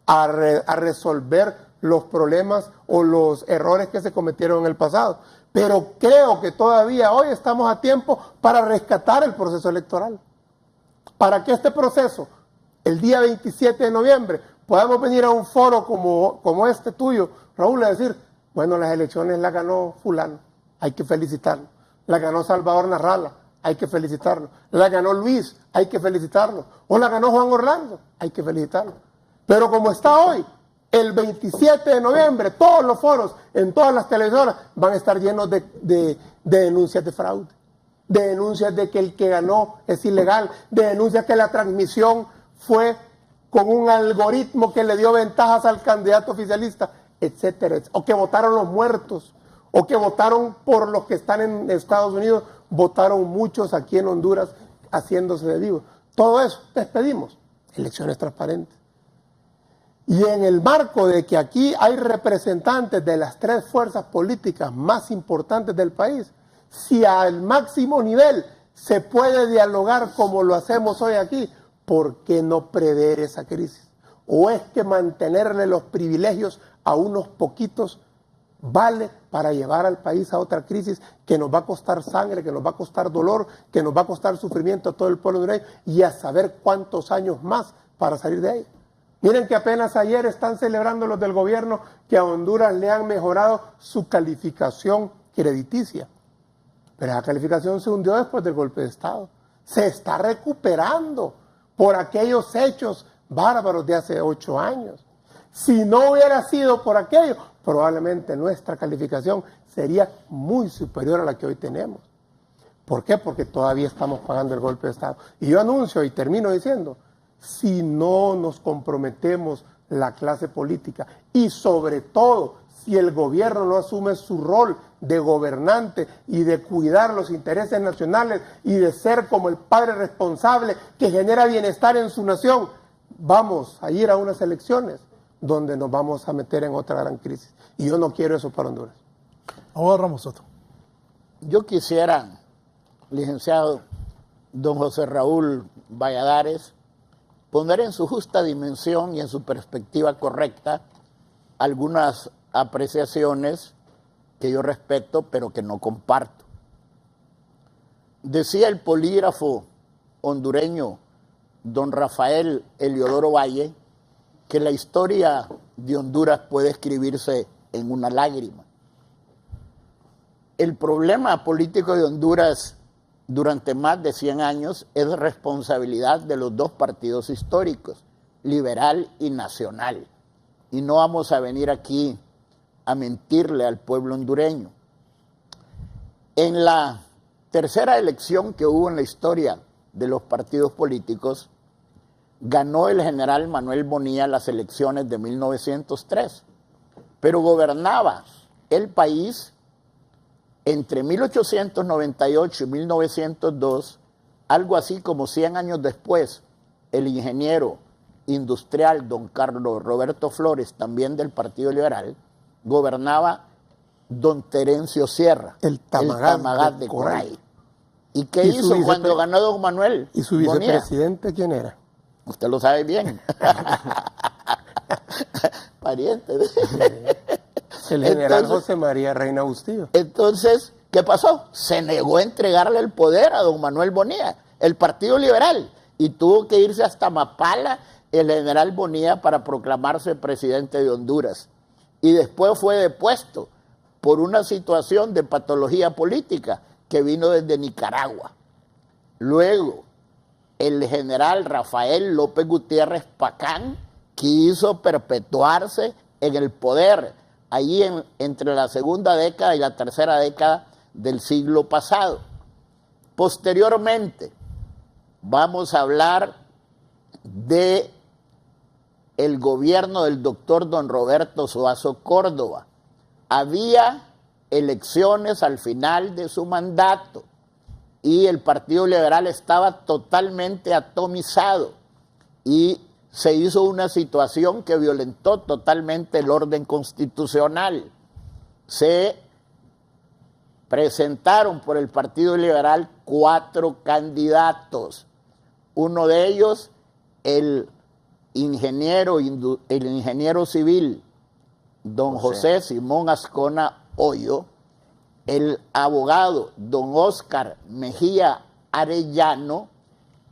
a resolver los problemas o los errores que se cometieron en el pasado. Pero creo que todavía hoy estamos a tiempo para rescatar el proceso electoral. Para que este proceso, el día 27 de noviembre, podamos venir a un foro como este tuyo, Raúl, a decir, bueno, las elecciones las ganó fulano, hay que felicitarlo. La ganó Salvador Narrala, hay que felicitarlo. La ganó Luis, hay que felicitarlo. O la ganó Juan Orlando, hay que felicitarlo. Pero como está hoy, el 27 de noviembre, todos los foros, en todas las televisoras, van a estar llenos de denuncias de fraude, de denuncias de que el que ganó es ilegal, de denuncias que la transmisión fue con un algoritmo que le dio ventajas al candidato oficialista, etcétera, etcétera. O que votaron los muertos, o que votaron por los que están en Estados Unidos, votaron muchos aquí en Honduras haciéndose de vivos. Todo eso les pedimos, elecciones transparentes. Y en el marco de que aquí hay representantes de las 3 fuerzas políticas más importantes del país, si al máximo nivel se puede dialogar como lo hacemos hoy aquí, ¿por qué no prever esa crisis? ¿O es que mantenerle los privilegios a unos poquitos vale para llevar al país a otra crisis que nos va a costar sangre, que nos va a costar dolor, que nos va a costar sufrimiento a todo el pueblo hondureño y a saber cuántos años más para salir de ella? Miren que apenas ayer están celebrando los del gobierno que a Honduras le han mejorado su calificación crediticia. Pero esa calificación se hundió después del golpe de Estado. Se está recuperando por aquellos hechos bárbaros de hace 8 años. Si no hubiera sido por aquello, probablemente nuestra calificación sería muy superior a la que hoy tenemos. ¿Por qué? Porque todavía estamos pagando el golpe de Estado. Y yo anuncio y termino diciendo, si no nos comprometemos la clase política y sobre todo si el gobierno no asume su rol de gobernante y de cuidar los intereses nacionales y de ser como el padre responsable que genera bienestar en su nación, vamos a ir a unas elecciones donde nos vamos a meter en otra gran crisis. Y yo no quiero eso para Honduras. Ahora Ramos Soto. Yo quisiera, licenciado don José Raúl Valladares, poner en su justa dimensión y en su perspectiva correcta algunas apreciaciones que yo respeto, pero que no comparto. Decía el polígrafo hondureño don Rafael Eliodoro Valle que la historia de Honduras puede escribirse en una lágrima. El problema político de Honduras durante más de 100 años es responsabilidad de los dos partidos históricos, liberal y nacional. Y no vamos a venir aquí a mentirle al pueblo hondureño. En la tercera elección que hubo en la historia de los partidos políticos, ganó el general Manuel Bonilla las elecciones de 1903, pero gobernaba el país entre 1898 y 1902, algo así como 100 años después, el ingeniero industrial don Carlos Roberto Flores, también del Partido Liberal, gobernaba don Terencio Sierra, el Tamagat de Coray. ¿Y qué hizo cuando ganó don Manuel? ¿Y su vicepresidente quién era? Usted lo sabe bien. Pariente. El general José María Reina Bustillo. Entonces, ¿qué pasó? Se negó a entregarle el poder a don Manuel Bonilla, el Partido Liberal, y tuvo que irse hasta Mapala el general Bonilla para proclamarse presidente de Honduras. Y después fue depuesto por una situación de patología política que vino desde Nicaragua. Luego, el general Rafael López Gutiérrez Pacán quiso perpetuarse en el poder, allí entre la segunda década y la tercera década del siglo pasado. Posteriormente, vamos a hablar de el gobierno del doctor don Roberto Suazo Córdoba. Había elecciones al final de su mandato y el Partido Liberal estaba totalmente atomizado y se hizo una situación que violentó totalmente el orden constitucional. Se presentaron por el Partido Liberal 4 candidatos. Uno de ellos, el ingeniero civil, don José Simón Ascona Hoyo, el abogado don Óscar Mejía Arellano,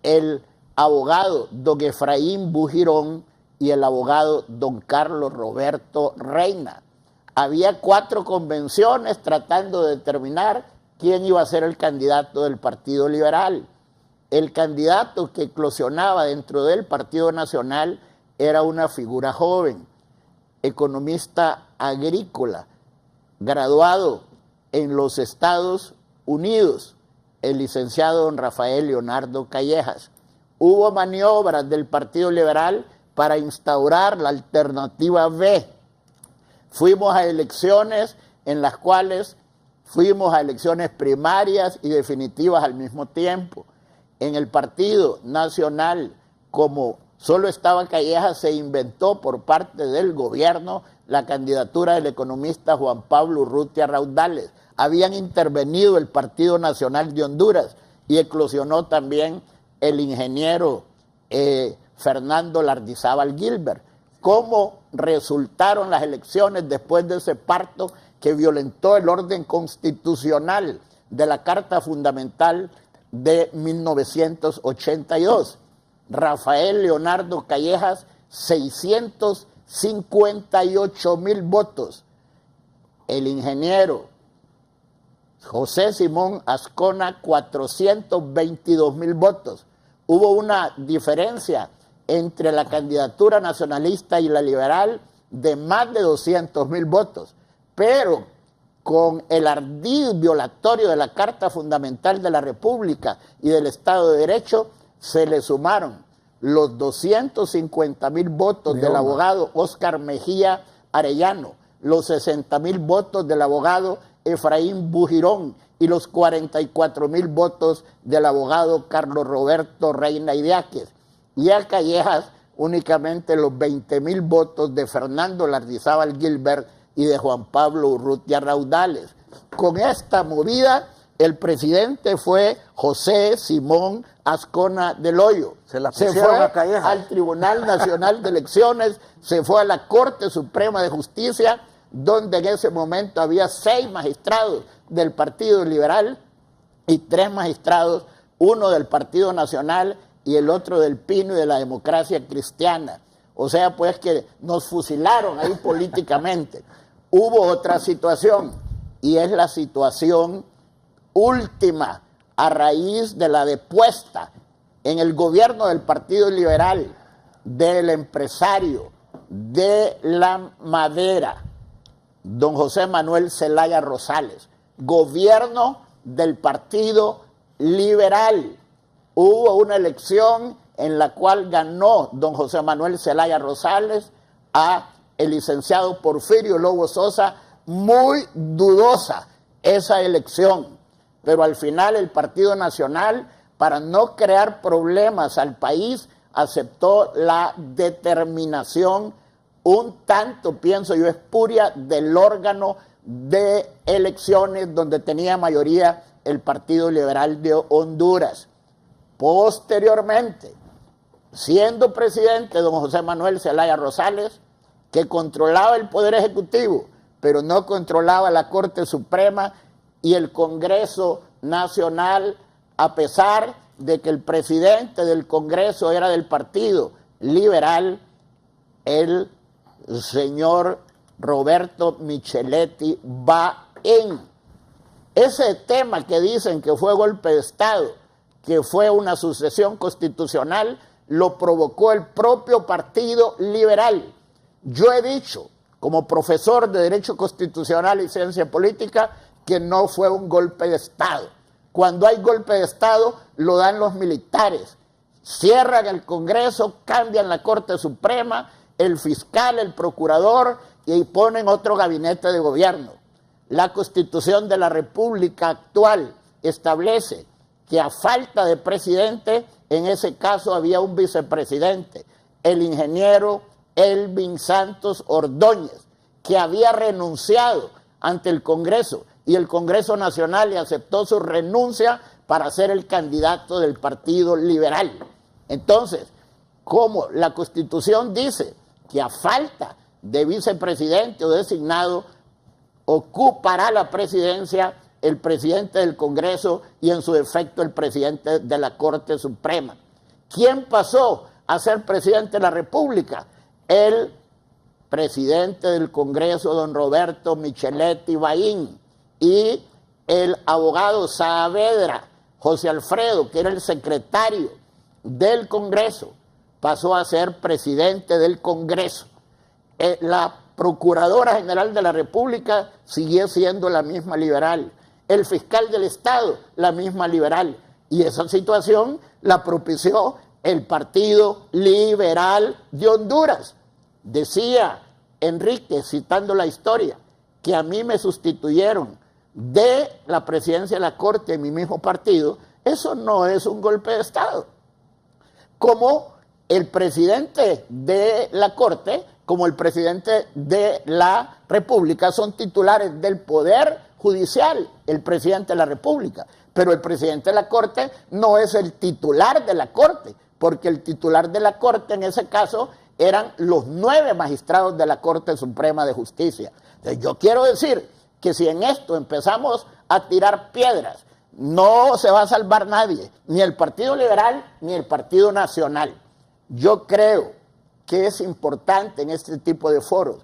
el abogado don Efraín Bujirón y el abogado don Carlos Roberto Reina. Había 4 convenciones tratando de determinar quién iba a ser el candidato del Partido Liberal. El candidato que eclosionaba dentro del Partido Nacional era una figura joven, economista agrícola, graduado en los Estados Unidos, el licenciado don Rafael Leonardo Callejas. Hubo maniobras del Partido Liberal para instaurar la alternativa B. Fuimos a elecciones en las cuales fuimos a elecciones primarias y definitivas al mismo tiempo. En el Partido Nacional, como solo estaba Callejas, se inventó por parte del gobierno la candidatura del economista Juan Pablo Urrutia Raudales. Habían intervenido el Partido Nacional de Honduras y eclosionó también el ingeniero Fernando Lardizábal Gilbert. ¿Cómo resultaron las elecciones después de ese parto que violentó el orden constitucional de la Carta Fundamental de 1982? Rafael Leonardo Callejas, 658,000 votos. El ingeniero José Simón Ascona, 422,000 votos. Hubo una diferencia entre la candidatura nacionalista y la liberal de más de 200,000 votos, pero con el ardid violatorio de la Carta Fundamental de la República y del Estado de Derecho, se le sumaron los 250,000 votos del abogado Óscar Mejía Arellano, los 60,000 votos del abogado Efraín Bujirón y los 44,000 votos del abogado Carlos Roberto Reina Idiáquez. Y a Callejas únicamente los 20,000 votos de Fernando Lardizábal Gilbert y de Juan Pablo Urrutia Raudales. Con esta movida El presidente fue José Simón Azcona del Hoyo. Se fue al Tribunal Nacional de Elecciones, se fue a la Corte Suprema de Justicia, donde en ese momento había 6 magistrados del Partido Liberal y 3 magistrados, uno del Partido Nacional y el otro del Pino y de la Democracia Cristiana. O sea, pues que nos fusilaron ahí políticamente. Hubo otra situación, y es la situación última a raíz de la depuesta en el gobierno del Partido Liberal del empresario de la madera, don José Manuel Zelaya Rosales, gobierno del Partido Liberal. Hubo una elección en la cual ganó don José Manuel Zelaya Rosales a el licenciado Porfirio Lobo Sosa, muy dudosa esa elección, pero al final el Partido Nacional, para no crear problemas al país, aceptó la determinación un tanto, pienso yo, espuria del órgano de elecciones donde tenía mayoría el Partido Liberal de Honduras. Posteriormente, siendo presidente don José Manuel Zelaya Rosales, que controlaba el Poder Ejecutivo, pero no controlaba la Corte Suprema y el Congreso Nacional, a pesar de que el presidente del Congreso era del Partido Liberal, el señor Roberto Micheletti Baén. Ese tema que dicen que fue golpe de Estado, que fue una sucesión constitucional, lo provocó el propio Partido Liberal. Yo he dicho, como profesor de Derecho Constitucional y Ciencia Política, que no fue un golpe de Estado. Cuando hay golpe de Estado, lo dan los militares. Cierran el Congreso, cambian la Corte Suprema, el fiscal, el procurador, y ponen otro gabinete de gobierno. La Constitución de la República actual establece que a falta de presidente, en ese caso había un vicepresidente, el ingeniero Elvin Santos Ordóñez, que había renunciado ante el Congreso, y el Congreso Nacional le aceptó su renuncia para ser el candidato del Partido Liberal. Entonces, como la Constitución dice que a falta de vicepresidente o designado, ocupará la presidencia el presidente del Congreso y en su defecto el presidente de la Corte Suprema. ¿Quién pasó a ser presidente de la República? El presidente del Congreso, don Roberto Micheletti Baén, y el abogado Saavedra, José Alfredo, que era el secretario del Congreso, pasó a ser presidente del Congreso. La Procuradora General de la República siguió siendo la misma liberal. El fiscal del Estado, la misma liberal. Y esa situación la propició el Partido Liberal de Honduras. Decía Enrique, citando la historia, que a mí me sustituyeron de la presidencia de la Corte en mi mismo partido. Eso no es un golpe de Estado. Como el presidente de la Corte, como el presidente de la República, son titulares del Poder Judicial, el presidente de la República. Pero el presidente de la Corte no es el titular de la Corte, porque el titular de la Corte en ese caso eran los 9 magistrados de la Corte Suprema de Justicia. Entonces, yo quiero decir que si en esto empezamos a tirar piedras, no se va a salvar nadie, ni el Partido Liberal ni el Partido Nacional. Yo creo que es importante en este tipo de foros,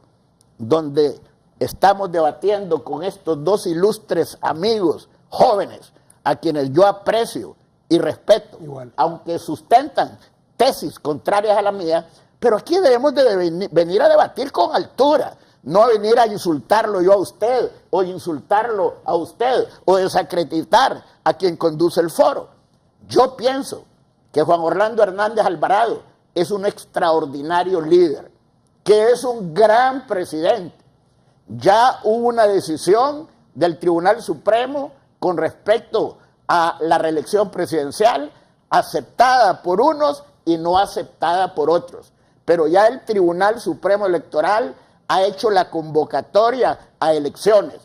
donde estamos debatiendo con estos 2 ilustres amigos jóvenes, a quienes yo aprecio y respeto, aunque sustentan tesis contrarias a la mía, pero aquí debemos de venir a debatir con altura, no venir a insultarlo yo a usted, o insultarlo a usted, o desacreditar a quien conduce el foro. Yo pienso que Juan Orlando Hernández Alvarado es un extraordinario líder, que es un gran presidente. Ya hubo una decisión del Tribunal Supremo con respecto a la reelección presidencial, aceptada por unos y no aceptada por otros. Pero ya el Tribunal Supremo Electoral ha hecho la convocatoria a elecciones.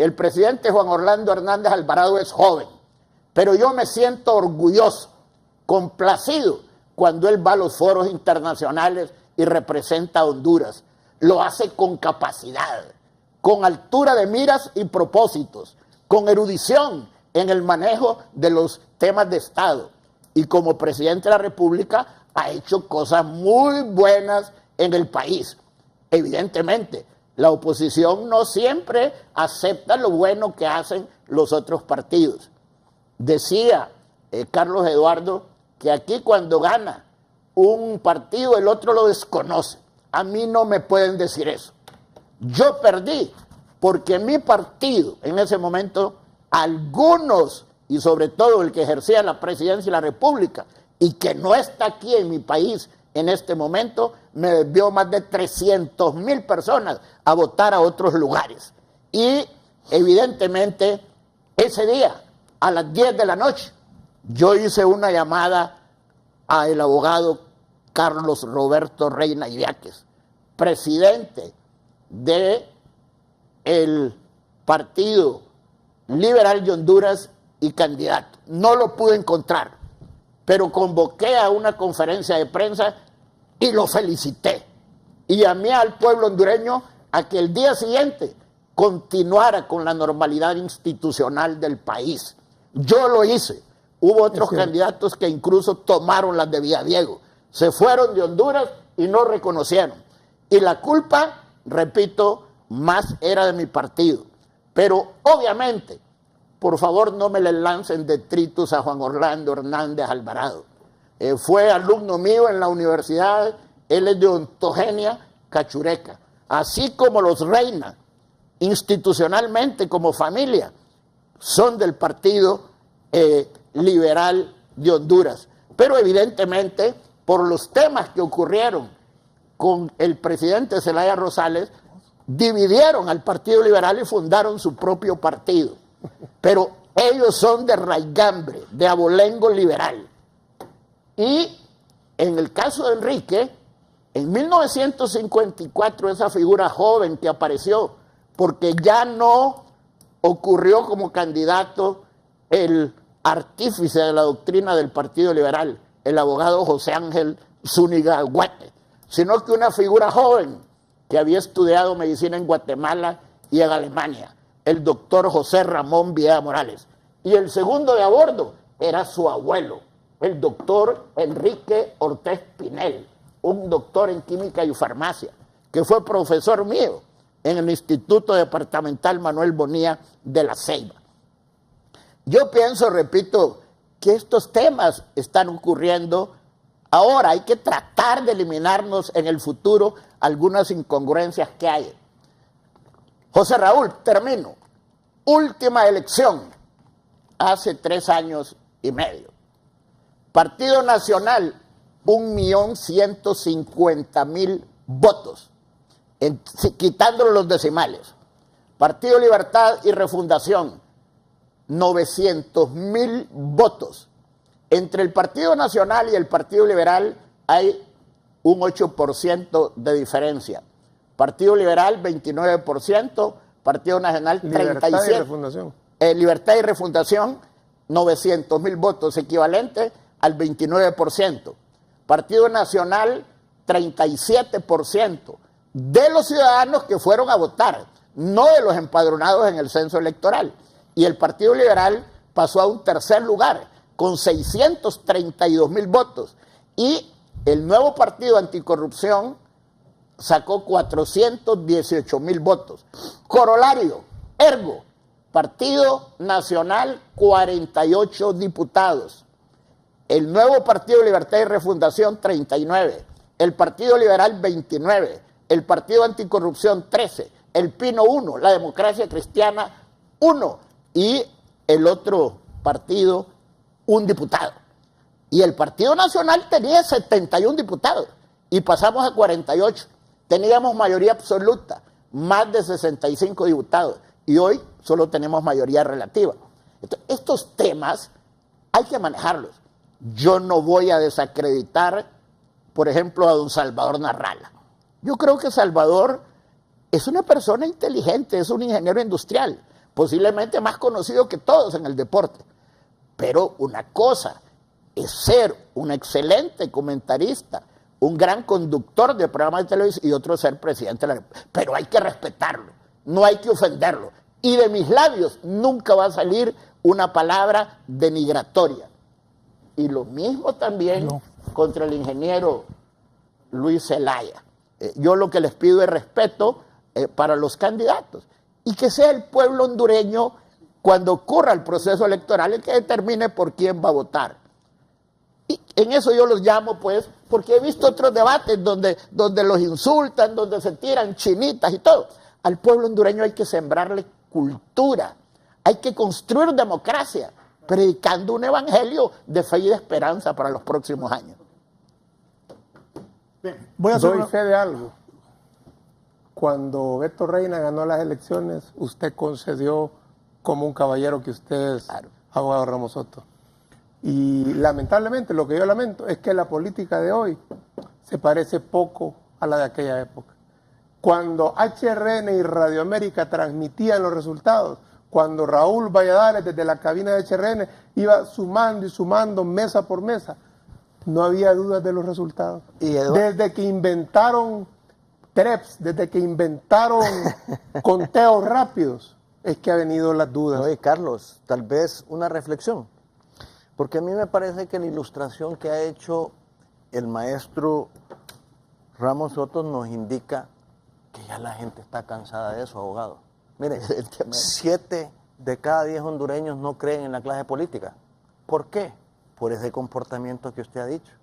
el presidente Juan Orlando Hernández Alvarado es joven, pero yo me siento orgulloso, complacido, cuando él va a los foros internacionales y representa a Honduras. Lo hace con capacidad, con altura de miras y propósitos, con erudición en el manejo de los temas de Estado. Y como presidente de la República ha hecho cosas muy buenas en el país. Evidentemente, la oposición no siempre acepta lo bueno que hacen los otros partidos. Decía Carlos Eduardo que aquí cuando gana un partido el otro lo desconoce. A mí no me pueden decir eso. Yo perdí porque mi partido en ese momento, algunos, y sobre todo el que ejercía la presidencia de la República y que no está aquí en mi país en este momento, me desvió más de 300,000 personas a votar a otros lugares. Y evidentemente ese día, a las 10 de la noche, yo hice una llamada al abogado Carlos Roberto Reina Idiáquez, presidente del Partido Liberal de Honduras y candidato. No lo pude encontrar, pero convoqué a una conferencia de prensa y lo felicité. Y llamé al pueblo hondureño a que el día siguiente continuara con la normalidad institucional del país. Yo lo hice. Hubo otros candidatos que incluso tomaron las de Villadiego. Se fueron de Honduras y no reconocieron. Y la culpa, repito, más era de mi partido. Pero obviamente, por favor no me le lancen detritus a Juan Orlando Hernández Alvarado. Fue alumno mío en la universidad, él es de Ontogenia, Cachureca. Así como los Reina, institucionalmente como familia, son del Partido Liberal de Honduras. Pero evidentemente, por los temas que ocurrieron con el presidente Zelaya Rosales, dividieron al Partido Liberal y fundaron su propio partido. Pero ellos son de raigambre, de abolengo liberal. Y en el caso de Enrique, en 1954, esa figura joven que apareció, porque ya no ocurrió como candidato el artífice de la doctrina del Partido Liberal, el abogado José Ángel Zúñiga Huete, sino que una figura joven que había estudiado medicina en Guatemala y en Alemania, el doctor José Ramón Villegas Morales. Y el segundo de a bordo era su abuelo, el doctor Enrique Ortiz Pinel, un doctor en química y farmacia, que fue profesor mío en el Instituto Departamental Manuel Bonilla de La Ceiba. Yo pienso, repito, que estos temas están ocurriendo ahora. Hay que tratar de eliminarnos en el futuro algunas incongruencias que hay. José Raúl, termino. Última elección, hace 3 años y medio. Partido Nacional, 1.150.000 votos, quitándole los decimales. Partido Libertad y Refundación, 900.000 votos. Entre el Partido Nacional y el Partido Liberal hay un 8% de diferencia. Partido Liberal, 29%, Partido Nacional, 37%. Libertad y Refundación. Libertad y Refundación, 900.000 votos, equivalente al 29%. Partido Nacional, 37% de los ciudadanos que fueron a votar, no de los empadronados en el censo electoral. Y el Partido Liberal pasó a un tercer lugar, con 632.000 votos. Y el nuevo Partido Anticorrupción sacó 418.000 votos. Corolario, ergo, Partido Nacional, 48 diputados. El nuevo Partido Libertad y Refundación, 39. El Partido Liberal, 29. El Partido Anticorrupción, 13. El Pino, 1. La Democracia Cristiana, 1. Y el otro partido, 1 diputado. Y el Partido Nacional tenía 71 diputados y pasamos a 48. Teníamos mayoría absoluta, más de 65 diputados, y hoy solo tenemos mayoría relativa. Entonces, estos temas hay que manejarlos. Yo no voy a desacreditar, por ejemplo, a don Salvador Narrala. Yo creo que Salvador es una persona inteligente, es un ingeniero industrial. posiblemente más conocido que todos en el deporte. Pero una cosa es ser un excelente comentarista, un gran conductor de programas de televisión, y otro ser presidente de la República. Pero hay que respetarlo, no hay que ofenderlo. Y de mis labios nunca va a salir una palabra denigratoria. Y lo mismo también contra el ingeniero Luis Zelaya. Yo lo que les pido es respeto para los candidatos. Y que sea el pueblo hondureño, cuando ocurra el proceso electoral, el que determine por quién va a votar. Y en eso yo los llamo, pues, porque he visto otros debates donde los insultan, donde se tiran chinitas y todo. Al pueblo hondureño hay que sembrarle cultura, hay que construir democracia, predicando un evangelio de fe y de esperanza para los próximos años. Doy fe de algo. Cuando Beto Reina ganó las elecciones, usted concedió como un caballero que usted es, abogado Ramos Soto. Y lamentablemente, lo que yo lamento es que la política de hoy se parece poco a la de aquella época. Cuando HRN y Radio América transmitían los resultados, cuando Raúl Valladares desde la cabina de HRN iba sumando y sumando mesa por mesa, no había dudas de los resultados. Desde que inventaron TREPS, desde que inventaron conteos rápidos, es que han venido las dudas. Oye, Carlos, tal vez una reflexión, porque a mí me parece que la ilustración que ha hecho el maestro Ramos Soto nos indica que ya la gente está cansada de eso, abogado. Mire, 7 de cada 10 hondureños no creen en la clase política. ¿Por qué? Por ese comportamiento que usted ha dicho.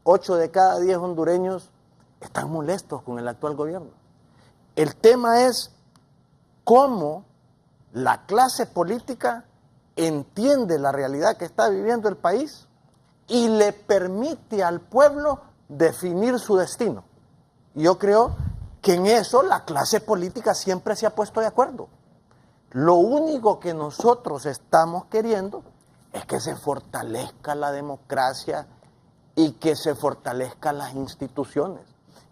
8 de cada 10 hondureños están molestos con el actual gobierno. El tema es cómo la clase política entiende la realidad que está viviendo el país y le permite al pueblo definir su destino. Y yo creo que en eso la clase política siempre se ha puesto de acuerdo. Lo único que nosotros estamos queriendo es que se fortalezca la democracia y que se fortalezcan las instituciones.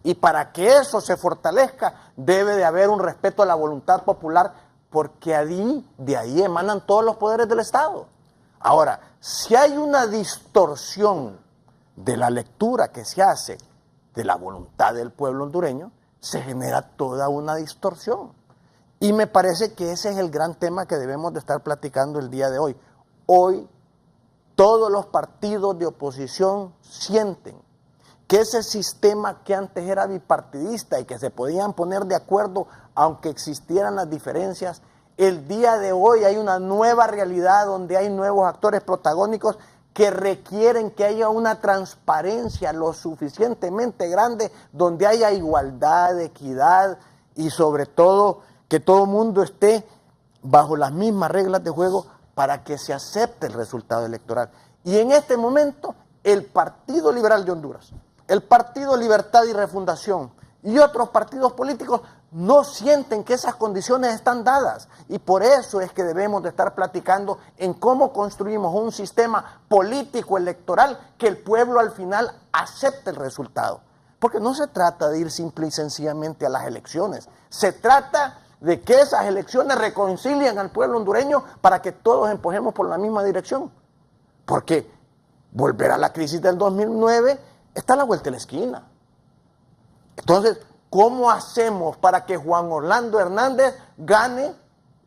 Y para que eso se fortalezca, debe de haber un respeto a la voluntad popular, porque de ahí emanan todos los poderes del Estado. Ahora, si hay una distorsión de la lectura que se hace de la voluntad del pueblo hondureño, se genera toda una distorsión. Y me parece que ese es el gran tema que debemos de estar platicando el día de hoy. Hoy, todos los partidos de oposición sienten que ese sistema que antes era bipartidista y que se podían poner de acuerdo aunque existieran las diferencias, el día de hoy hay una nueva realidad donde hay nuevos actores protagónicos que requieren que haya una transparencia lo suficientemente grande, donde haya igualdad, equidad y sobre todo que todo el mundo esté bajo las mismas reglas de juego para que se acepte el resultado electoral. Y en este momento, el Partido Liberal de Honduras, el Partido Libertad y Refundación y otros partidos políticos no sienten que esas condiciones están dadas. Y por eso es que debemos de estar platicando en cómo construimos un sistema político electoral que el pueblo al final acepte el resultado. Porque no se trata de ir simple y sencillamente a las elecciones. Se trata de que esas elecciones reconcilien al pueblo hondureño para que todos empujemos por la misma dirección. Porque volver a la crisis del 2009 está a la vuelta de la esquina. Entonces, ¿cómo hacemos para que Juan Orlando Hernández gane,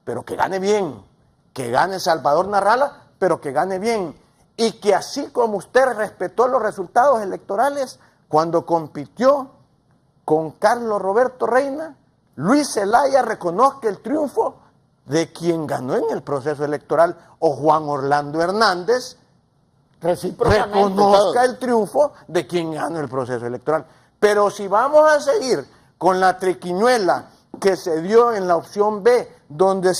pero que gane bien? Que gane Salvador Narrala, pero que gane bien. Y que así como usted respetó los resultados electorales cuando compitió con Carlos Roberto Reina, Luis Zelaya reconozca el triunfo de quien ganó en el proceso electoral, o Juan Orlando Hernández reconozca el triunfo de quien ganó el proceso electoral. Pero si vamos a seguir con la triquiñuela que se dio en la opción B, donde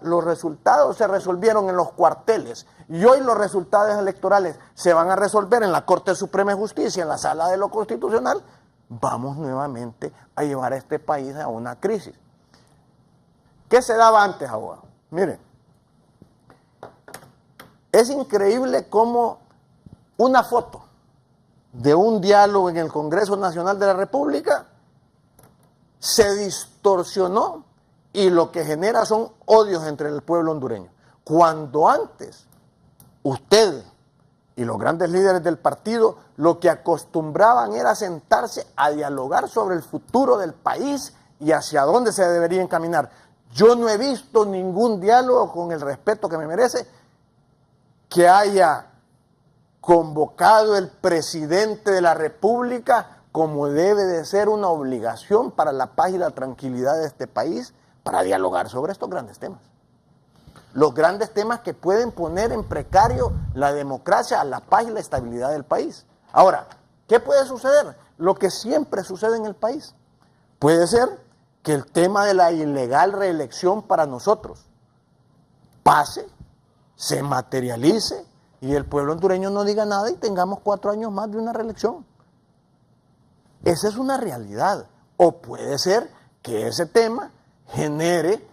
los resultados se resolvieron en los cuarteles, y hoy los resultados electorales se van a resolver en la Corte Suprema de Justicia, en la Sala de lo Constitucional, vamos nuevamente a llevar a este país a una crisis. ¿Qué se daba antes, abogado? Miren, es increíble cómo una foto de un diálogo en el Congreso Nacional de la República se distorsionó y lo que genera son odios entre el pueblo hondureño. Cuando antes usted y los grandes líderes del partido lo que acostumbraban era sentarse a dialogar sobre el futuro del país y hacia dónde se debería encaminar. Yo no he visto ningún diálogo, con el respeto que me merece, que haya convocado el presidente de la República, como debe de ser una obligación para la paz y la tranquilidad de este país, para dialogar sobre estos grandes temas. Los grandes temas que pueden poner en precario la democracia, la paz y la estabilidad del país. Ahora, ¿qué puede suceder? Lo que siempre sucede en el país. Puede ser que el tema de la ilegal reelección para nosotros pase, se materialice y el pueblo hondureño no diga nada y tengamos 4 años más de una reelección. Esa es una realidad. O puede ser que ese tema genere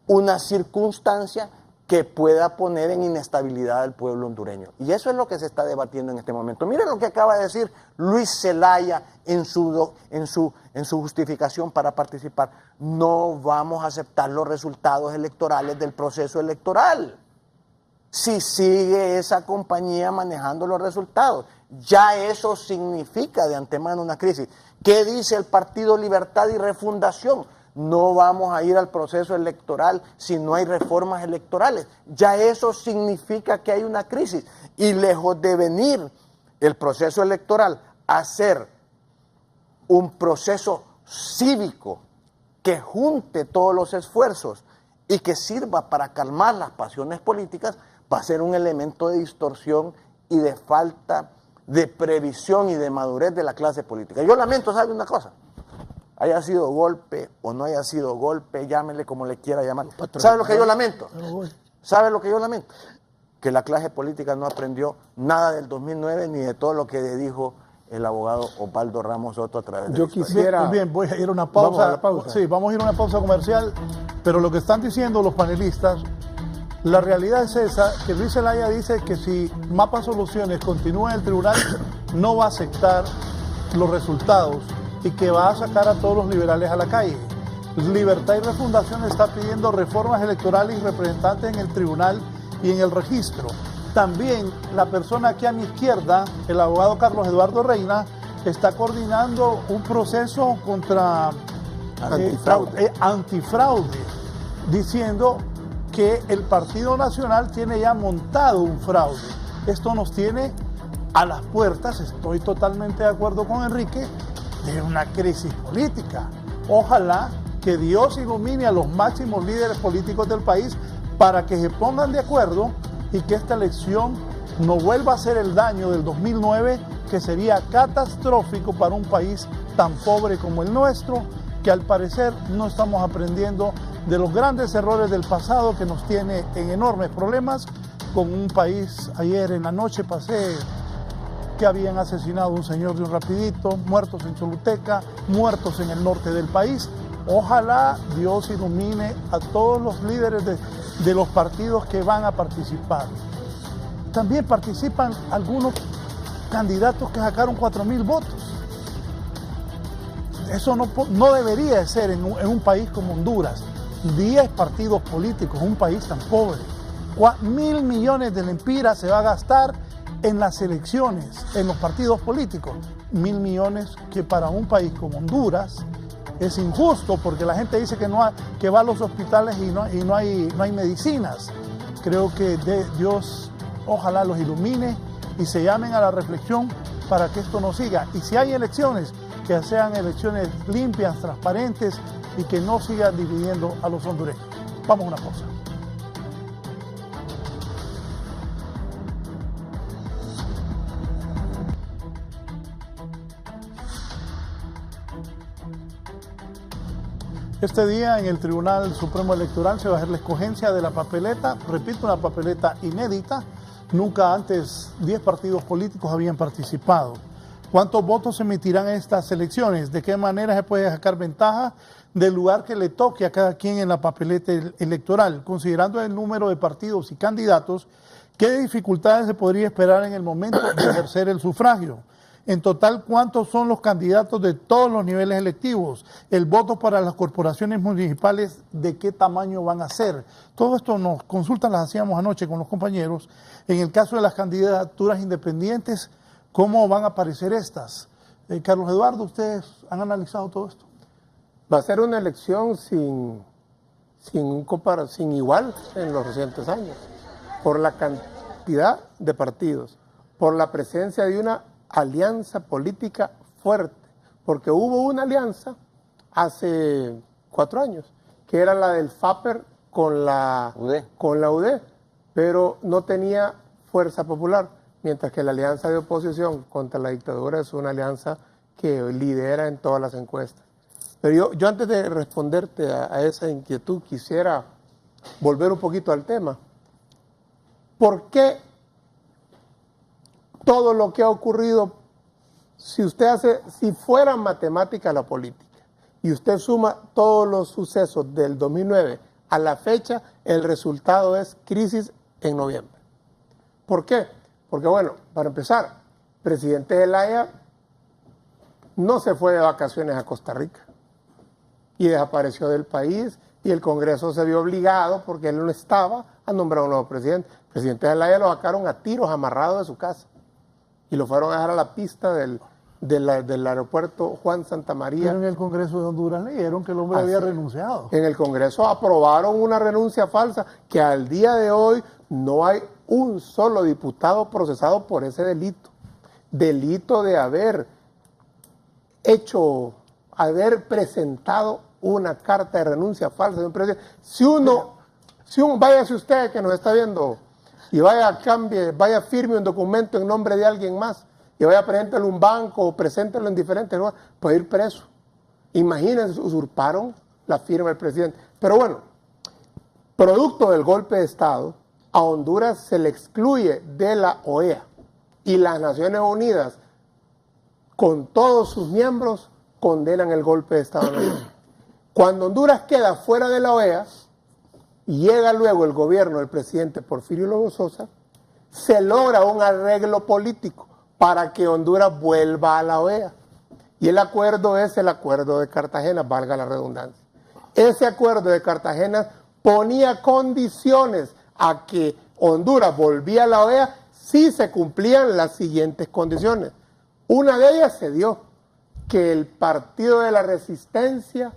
una circunstancia que pueda poner en inestabilidad al pueblo hondureño. Y eso es lo que se está debatiendo en este momento. Miren lo que acaba de decir Luis Zelaya en su justificación para participar. No vamos a aceptar los resultados electorales del proceso electoral si sigue esa compañía manejando los resultados. Ya eso significa de antemano una crisis. ¿Qué dice el Partido Libertad y Refundación? No vamos a ir al proceso electoral si no hay reformas electorales. Ya eso significa que hay una crisis. Y lejos de venir el proceso electoral a ser un proceso cívico que junte todos los esfuerzos y que sirva para calmar las pasiones políticas, va a ser un elemento de distorsión y de falta de previsión y de madurez de la clase política. Yo lamento, ¿sabe una cosa? Haya sido golpe o no haya sido golpe, llámele como le quiera llamar. ¿Sabe lo que yo lamento? ¿Sabe lo que yo lamento? Que la clase política no aprendió nada del 2009 ni de todo lo que dijo el abogado Osvaldo Ramos Soto a través de Yo quisiera... Bien, voy a ir a una pausa. Vamos a la pausa. Sí, vamos a ir a una pausa comercial, pero lo que están diciendo los panelistas, la realidad es esa, que Luis Zelaya dice que si Mapa Soluciones continúa en el tribunal, no va a aceptar los resultados y que va a sacar a todos los liberales a la calle. Libertad y Refundación está pidiendo reformas electorales y representantes en el tribunal y en el registro. También la persona aquí a mi izquierda, el abogado Carlos Eduardo Reina, está coordinando un proceso contra antifraude, diciendo que el Partido Nacional tiene ya montado un fraude. Esto nos tiene a las puertas, estoy totalmente de acuerdo con Enrique, de una crisis política. Ojalá que Dios ilumine a los máximos líderes políticos del país para que se pongan de acuerdo y que esta elección no vuelva a ser el daño del 2009, que sería catastrófico para un país tan pobre como el nuestro, que al parecer no estamos aprendiendo de los grandes errores del pasado que nos tiene en enormes problemas con un país. Ayer en la noche pasé que habían asesinado a un señor de un rapidito, muertos en Choluteca, muertos en el norte del país. Ojalá Dios ilumine a todos los líderes de los partidos que van a participar. También participan algunos candidatos que sacaron 4,000 votos. Eso no debería ser en un país como Honduras. 10 partidos políticos, un país tan pobre. 1.000 millones de lempiras se va a gastar en las elecciones, en los partidos políticos. 1.000 millones que para un país como Honduras es injusto, porque la gente dice que va a los hospitales y no hay medicinas. Creo que Dios ojalá los ilumine y se llamen a la reflexión para que esto no siga. Y si hay elecciones, que sean elecciones limpias, transparentes y que no sigan dividiendo a los hondureños. Vamos a una pausa. Este día en el Tribunal Supremo Electoral se va a hacer la escogencia de la papeleta, repito, una papeleta inédita. Nunca antes 10 partidos políticos habían participado. ¿Cuántos votos se emitirán en estas elecciones? ¿De qué manera se puede sacar ventaja del lugar que le toque a cada quien en la papeleta electoral? Considerando el número de partidos y candidatos, ¿qué dificultades se podría esperar en el momento de ejercer el sufragio? En total, ¿cuántos son los candidatos de todos los niveles electivos? El voto para las corporaciones municipales, ¿de qué tamaño van a ser? Todo esto nos consultas las hacíamos anoche con los compañeros. En el caso de las candidaturas independientes, ¿cómo van a aparecer estas? Carlos Eduardo, ¿ustedes han analizado todo esto? Va a ser una elección sin igual en los recientes años, por la cantidad de partidos, por la presencia de una alianza política fuerte, porque hubo una alianza hace 4 años, que era la del FAPER con la UD, pero no tenía fuerza popular, mientras que la alianza de oposición contra la dictadura es una alianza que lidera en todas las encuestas. Pero yo antes de responderte a esa inquietud quisiera volver un poquito al tema. ¿Por qué todo lo que ha ocurrido, si fuera matemática la política y usted suma todos los sucesos del 2009 a la fecha, el resultado es crisis en noviembre? ¿Por qué? Porque bueno, para empezar, el presidente Zelaya no se fue de vacaciones a Costa Rica y desapareció del país, y el Congreso se vio obligado, porque él no estaba, a nombrar un nuevo presidente. El presidente Zelaya lo sacaron a tiros amarrado de su casa y lo fueron a dejar a la pista del aeropuerto Juan Santamaría. Pero en el Congreso de Honduras leyeron que el hombre había renunciado. En el Congreso aprobaron una renuncia falsa que al día de hoy no hay un solo diputado procesado por ese delito. Delito de haber presentado una carta de renuncia falsa de un presidente. Váyase usted que nos está viendo y vaya firme un documento en nombre de alguien más y vaya preséntelo en un banco o preséntelo en diferentes lugares, puede ir preso. Imagínense, usurparon la firma del presidente. Pero bueno, producto del golpe de Estado, a Honduras se le excluye de la OEA y las Naciones Unidas, con todos sus miembros, condenan el golpe de Estado. Cuando Honduras queda fuera de la OEA, llega luego el gobierno del presidente Porfirio Lobo Sosa, se logra un arreglo político para que Honduras vuelva a la OEA. Y el acuerdo es el acuerdo de Cartagena, valga la redundancia. Ese acuerdo de Cartagena ponía condiciones a que Honduras volvía a la OEA si se cumplían las siguientes condiciones. Una de ellas se dio, que el Partido de la Resistencia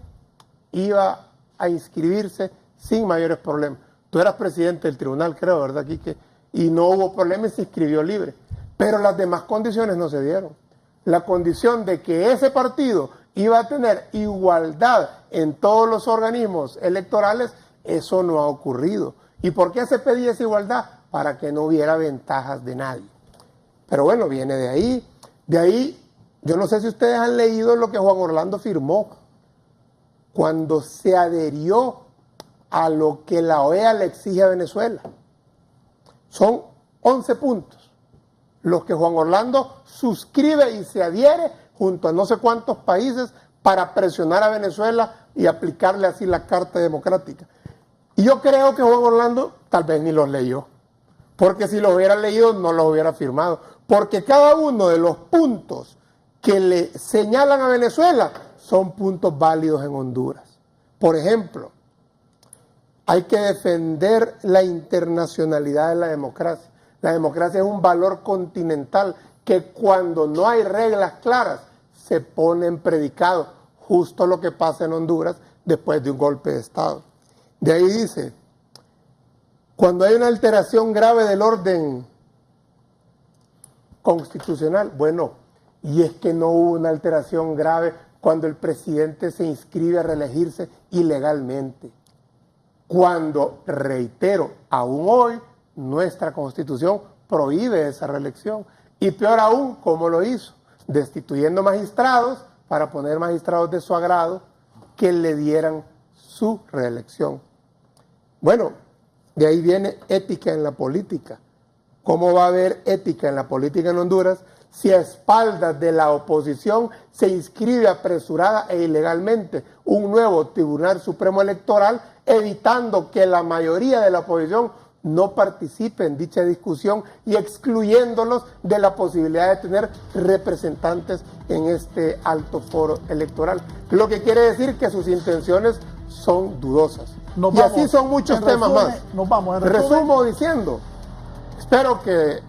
iba a inscribirse sin mayores problemas. Tú eras presidente del tribunal, creo, ¿verdad, Quique? Y no hubo problema y se inscribió libre. Pero las demás condiciones no se dieron. La condición de que ese partido iba a tener igualdad en todos los organismos electorales, eso no ha ocurrido. ¿Y por qué se pedía esa igualdad? Para que no hubiera ventajas de nadie. Pero bueno, viene de ahí. De ahí, yo no sé si ustedes han leído lo que Juan Orlando firmó cuando se adherió a lo que la OEA le exige a Venezuela. Son 11 puntos los que Juan Orlando suscribe y se adhiere junto a no sé cuántos países para presionar a Venezuela y aplicarle así la Carta Democrática. Y yo creo que Juan Orlando tal vez ni los leyó, porque si los hubiera leído no los hubiera firmado, porque cada uno de los puntos que le señalan a Venezuela son puntos válidos en Honduras. Por ejemplo, hay que defender la internacionalidad de la democracia. La democracia es un valor continental que cuando no hay reglas claras se pone en predicado, justo lo que pasa en Honduras después de un golpe de Estado. De ahí dice, cuando hay una alteración grave del orden constitucional, bueno, y es que no hubo una alteración grave cuando el presidente se inscribe a reelegirse ilegalmente. Cuando, reitero, aún hoy nuestra Constitución prohíbe esa reelección. Y peor aún, ¿cómo lo hizo? Destituyendo magistrados para poner magistrados de su agrado que le dieran su reelección. Bueno, de ahí viene ética en la política. ¿Cómo va a haber ética en la política en Honduras si a espaldas de la oposición se inscribe apresurada e ilegalmente un nuevo Tribunal Supremo Electoral, evitando que la mayoría de la oposición no participe en dicha discusión y excluyéndolos de la posibilidad de tener representantes en este alto foro electoral. Lo que quiere decir que sus intenciones son dudosas. Y así son muchos temas más. Nos vamos. En resumen, resumo diciendo, espero que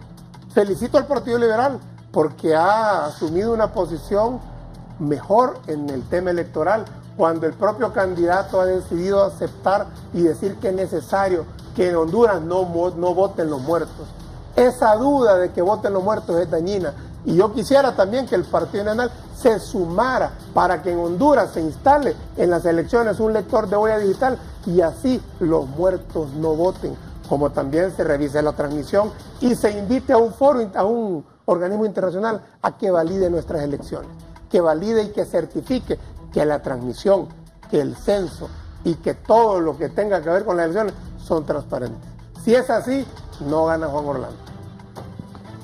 felicito al Partido Liberal porque ha asumido una posición mejor en el tema electoral, cuando el propio candidato ha decidido aceptar y decir que es necesario que en Honduras no voten los muertos. Esa duda de que voten los muertos es dañina. Y yo quisiera también que el Partido Nacional se sumara para que en Honduras se instale en las elecciones un lector de huella digital y así los muertos no voten, como también se revise la transmisión y se invite a un foro, a un organismo internacional a que valide nuestras elecciones, que valide y que certifique que la transmisión, que el censo y que todo lo que tenga que ver con las elecciones son transparentes. Si es así, no gana Juan Orlando.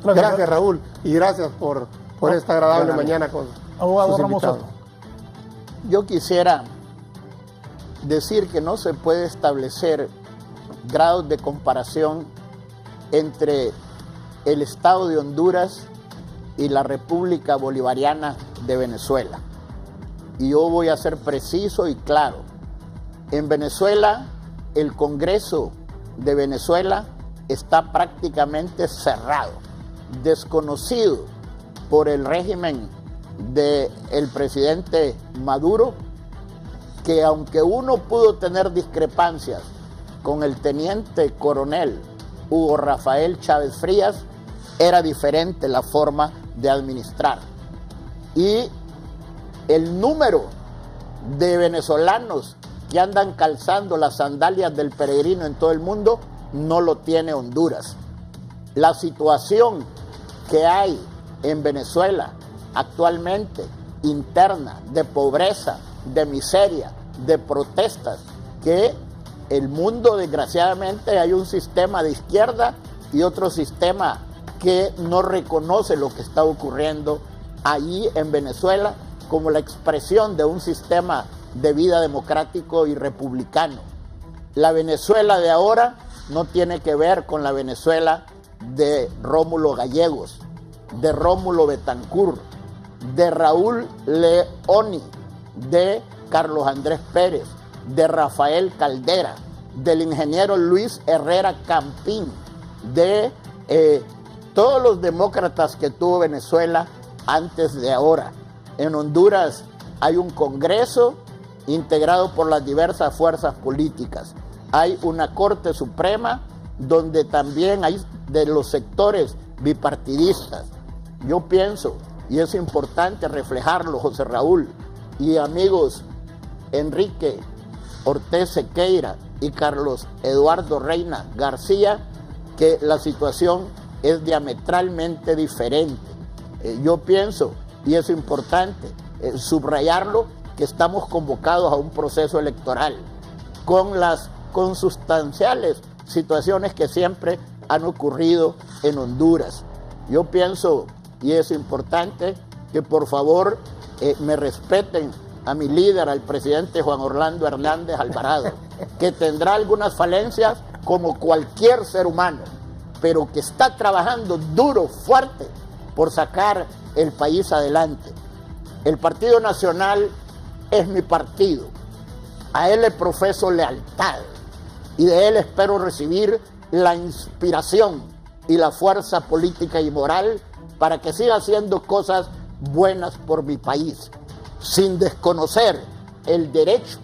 Gracias, Raúl, y gracias por esta agradable mañana con abogado sus Ramos invitados. Soto. Yo quisiera decir que no se puede establecer grados de comparación entre el Estado de Honduras y la República Bolivariana de Venezuela. Y yo voy a ser preciso y claro. En Venezuela, el Congreso de Venezuela está prácticamente cerrado, desconocido por el régimen del presidente Maduro, que aunque uno pudo tener discrepancias con el teniente coronel Hugo Rafael Chávez Frías, era diferente la forma de administrar. Y el número de venezolanos que andan calzando las sandalias del peregrino en todo el mundo no lo tiene Honduras. La situación que hay en Venezuela actualmente, interna, de pobreza, de miseria, de protestas, que el mundo, desgraciadamente, hay un sistema de izquierda y otro sistema que no reconoce lo que está ocurriendo allí en Venezuela como la expresión de un sistema de vida democrático y republicano. La Venezuela de ahora no tiene que ver con la Venezuela de Rómulo Gallegos, de Rómulo Betancourt, de Raúl Leoni, de Carlos Andrés Pérez, de Rafael Caldera, del ingeniero Luis Herrera Campín, de todos los demócratas que tuvo Venezuela antes de ahora. En Honduras hay un Congreso integrado por las diversas fuerzas políticas. Hay una Corte Suprema donde también hay de los sectores bipartidistas. Yo pienso, y es importante reflejarlo, José Raúl y amigos Enrique Ortez Sequeira y Carlos Eduardo Reina García, que la situación es diametralmente diferente. Yo pienso, y es importante subrayarlo, que estamos convocados a un proceso electoral con las consustanciales situaciones que siempre han ocurrido en Honduras. Yo pienso, y es importante, que por favor me respeten a mi líder, al presidente Juan Orlando Hernández Alvarado, que tendrá algunas falencias como cualquier ser humano, pero que está trabajando duro, fuerte, por sacar el país adelante. El Partido Nacional es mi partido. A él le profeso lealtad y de él espero recibir la inspiración y la fuerza política y moral para que siga haciendo cosas buenas por mi país, sin desconocer el derecho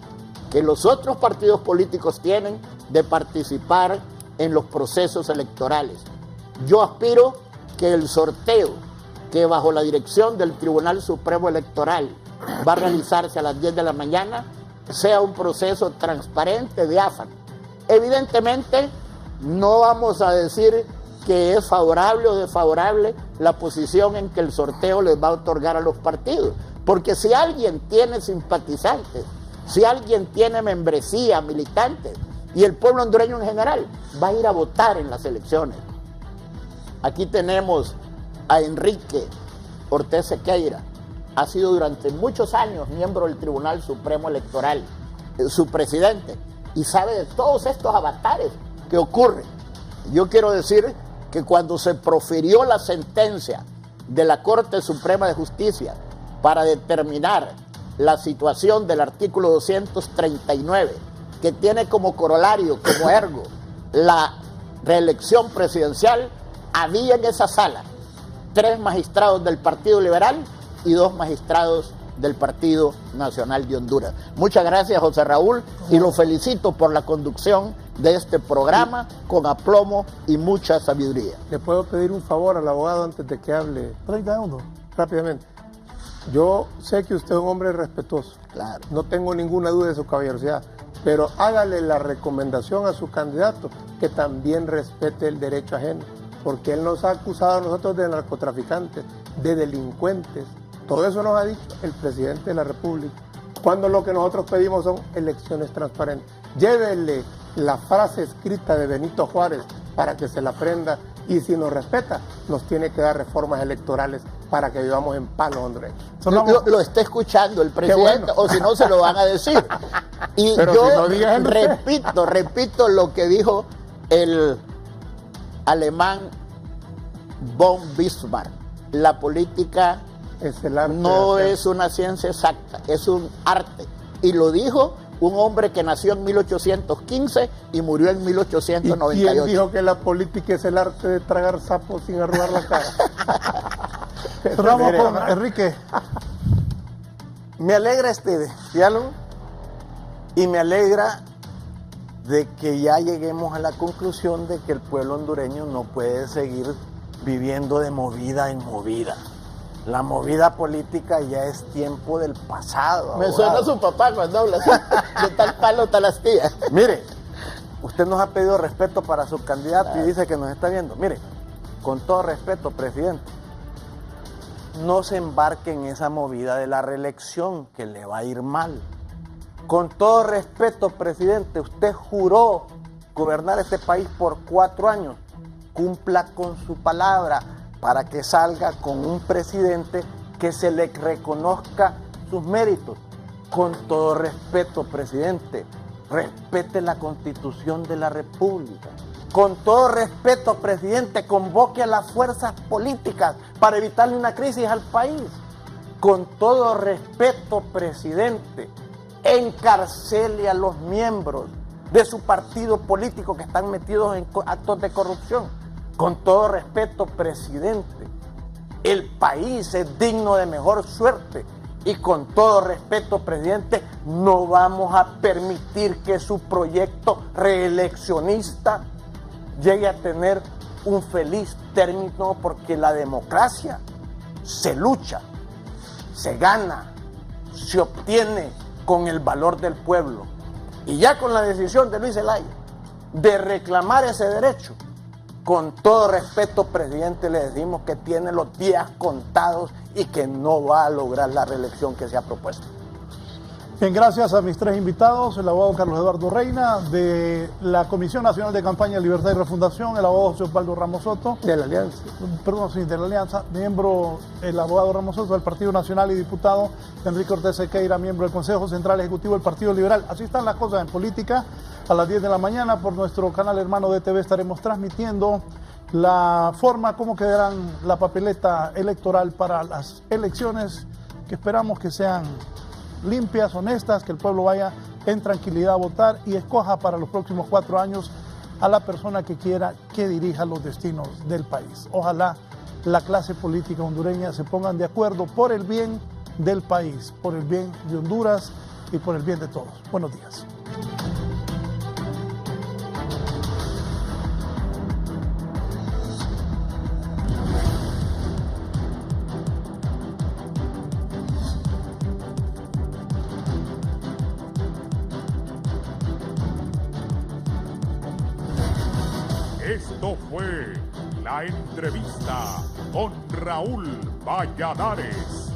que los otros partidos políticos tienen de participar en los procesos electorales. Yo aspiro que el sorteo que bajo la dirección del Tribunal Supremo Electoral va a realizarse a las 10 de la mañana sea un proceso transparente, diáfano. Evidentemente no vamos a decir que es favorable o desfavorable la posición en que el sorteo les va a otorgar a los partidos, porque si alguien tiene simpatizantes, si alguien tiene membresía, militantes, y el pueblo hondureño en general va a ir a votar en las elecciones. Aquí tenemos a Enrique Ortez Sequeira, ha sido durante muchos años miembro del Tribunal Supremo Electoral, su presidente, y sabe de todos estos avatares que ocurren. Yo quiero decir que cuando se profirió la sentencia de la Corte Suprema de Justicia para determinar la situación del artículo 239, que tiene como corolario, como ergo, la reelección presidencial, había en esa sala 3 magistrados del Partido Liberal y 2 magistrados del Partido Nacional de Honduras. Muchas gracias, José Raúl, y lo felicito por la conducción de este programa con aplomo y mucha sabiduría. ¿Le puedo pedir un favor al abogado antes de que hable? 30 segundos. Rápidamente. Yo sé que usted es un hombre respetuoso. Claro. No tengo ninguna duda de su caballerosidad. Pero hágale la recomendación a su candidato que también respete el derecho ajeno. Porque él nos ha acusado a nosotros de narcotraficantes, de delincuentes. Todo eso nos ha dicho el presidente de la República. Cuando lo que nosotros pedimos son elecciones transparentes. Llévele la frase escrita de Benito Juárez para que se la aprenda, y si nos respeta, nos tiene que dar reformas electorales para que vivamos en paz los hondureños. Lo está escuchando el presidente, o si no se lo van a decir. Y pero yo si no repito lo que dijo el alemán von Bismarck. La política no es una ciencia exacta, es un arte. Y lo dijo un hombre que nació en 1815 y murió en 1898. ¿Y quién dijo que la política es el arte de tragar sapos sin arrugar la cara? Vamos con Enrique. Me alegra este diálogo y me alegra de que ya lleguemos a la conclusión de que el pueblo hondureño no puede seguir viviendo de movida en movida. La movida política ya es tiempo del pasado. Me suena su papá cuando habla así, de tal palo, tal astilla. Mire, usted nos ha pedido respeto para su candidato y dice que nos está viendo. Mire, con todo respeto, presidente, no se embarque en esa movida de la reelección, que le va a ir mal. Con todo respeto, presidente, usted juró gobernar este país por 4 años. Cumpla con su palabra, para que salga con un presidente que se le reconozca sus méritos. Con todo respeto, presidente, respete la Constitución de la República. Con todo respeto, presidente, convoque a las fuerzas políticas para evitarle una crisis al país. Con todo respeto, presidente, encarcele a los miembros de su partido político que están metidos en actos de corrupción. Con todo respeto, presidente, el país es digno de mejor suerte. Y con todo respeto, presidente, no vamos a permitir que su proyecto reeleccionista llegue a tener un feliz término, porque la democracia se lucha, se gana, se obtiene con el valor del pueblo. Y ya con la decisión de Luis Zelaya de reclamar ese derecho, con todo respeto, presidente, le decimos que tiene los días contados y que no va a lograr la reelección que se ha propuesto. Bien, gracias a mis 3 invitados, el abogado Carlos Eduardo Reina, de la Comisión Nacional de Campaña, Libertad y Refundación, el abogado José Osvaldo Ramos Soto. De la Alianza. Perdón, sí, de la Alianza, miembro, el abogado Ramos Soto del Partido Nacional y diputado Enrique Ortez Sequeira, miembro del Consejo Central Ejecutivo del Partido Liberal. Así están las cosas en política. A las 10 de la mañana por nuestro canal hermano de TV estaremos transmitiendo la forma como quedarán la papeleta electoral para las elecciones, que esperamos que sean limpias, honestas, que el pueblo vaya en tranquilidad a votar y escoja para los próximos 4 años a la persona que quiera que dirija los destinos del país. Ojalá la clase política hondureña se pongan de acuerdo por el bien del país, por el bien de Honduras y por el bien de todos. Buenos días. Esto fue La Entrevista con Raúl Valladares.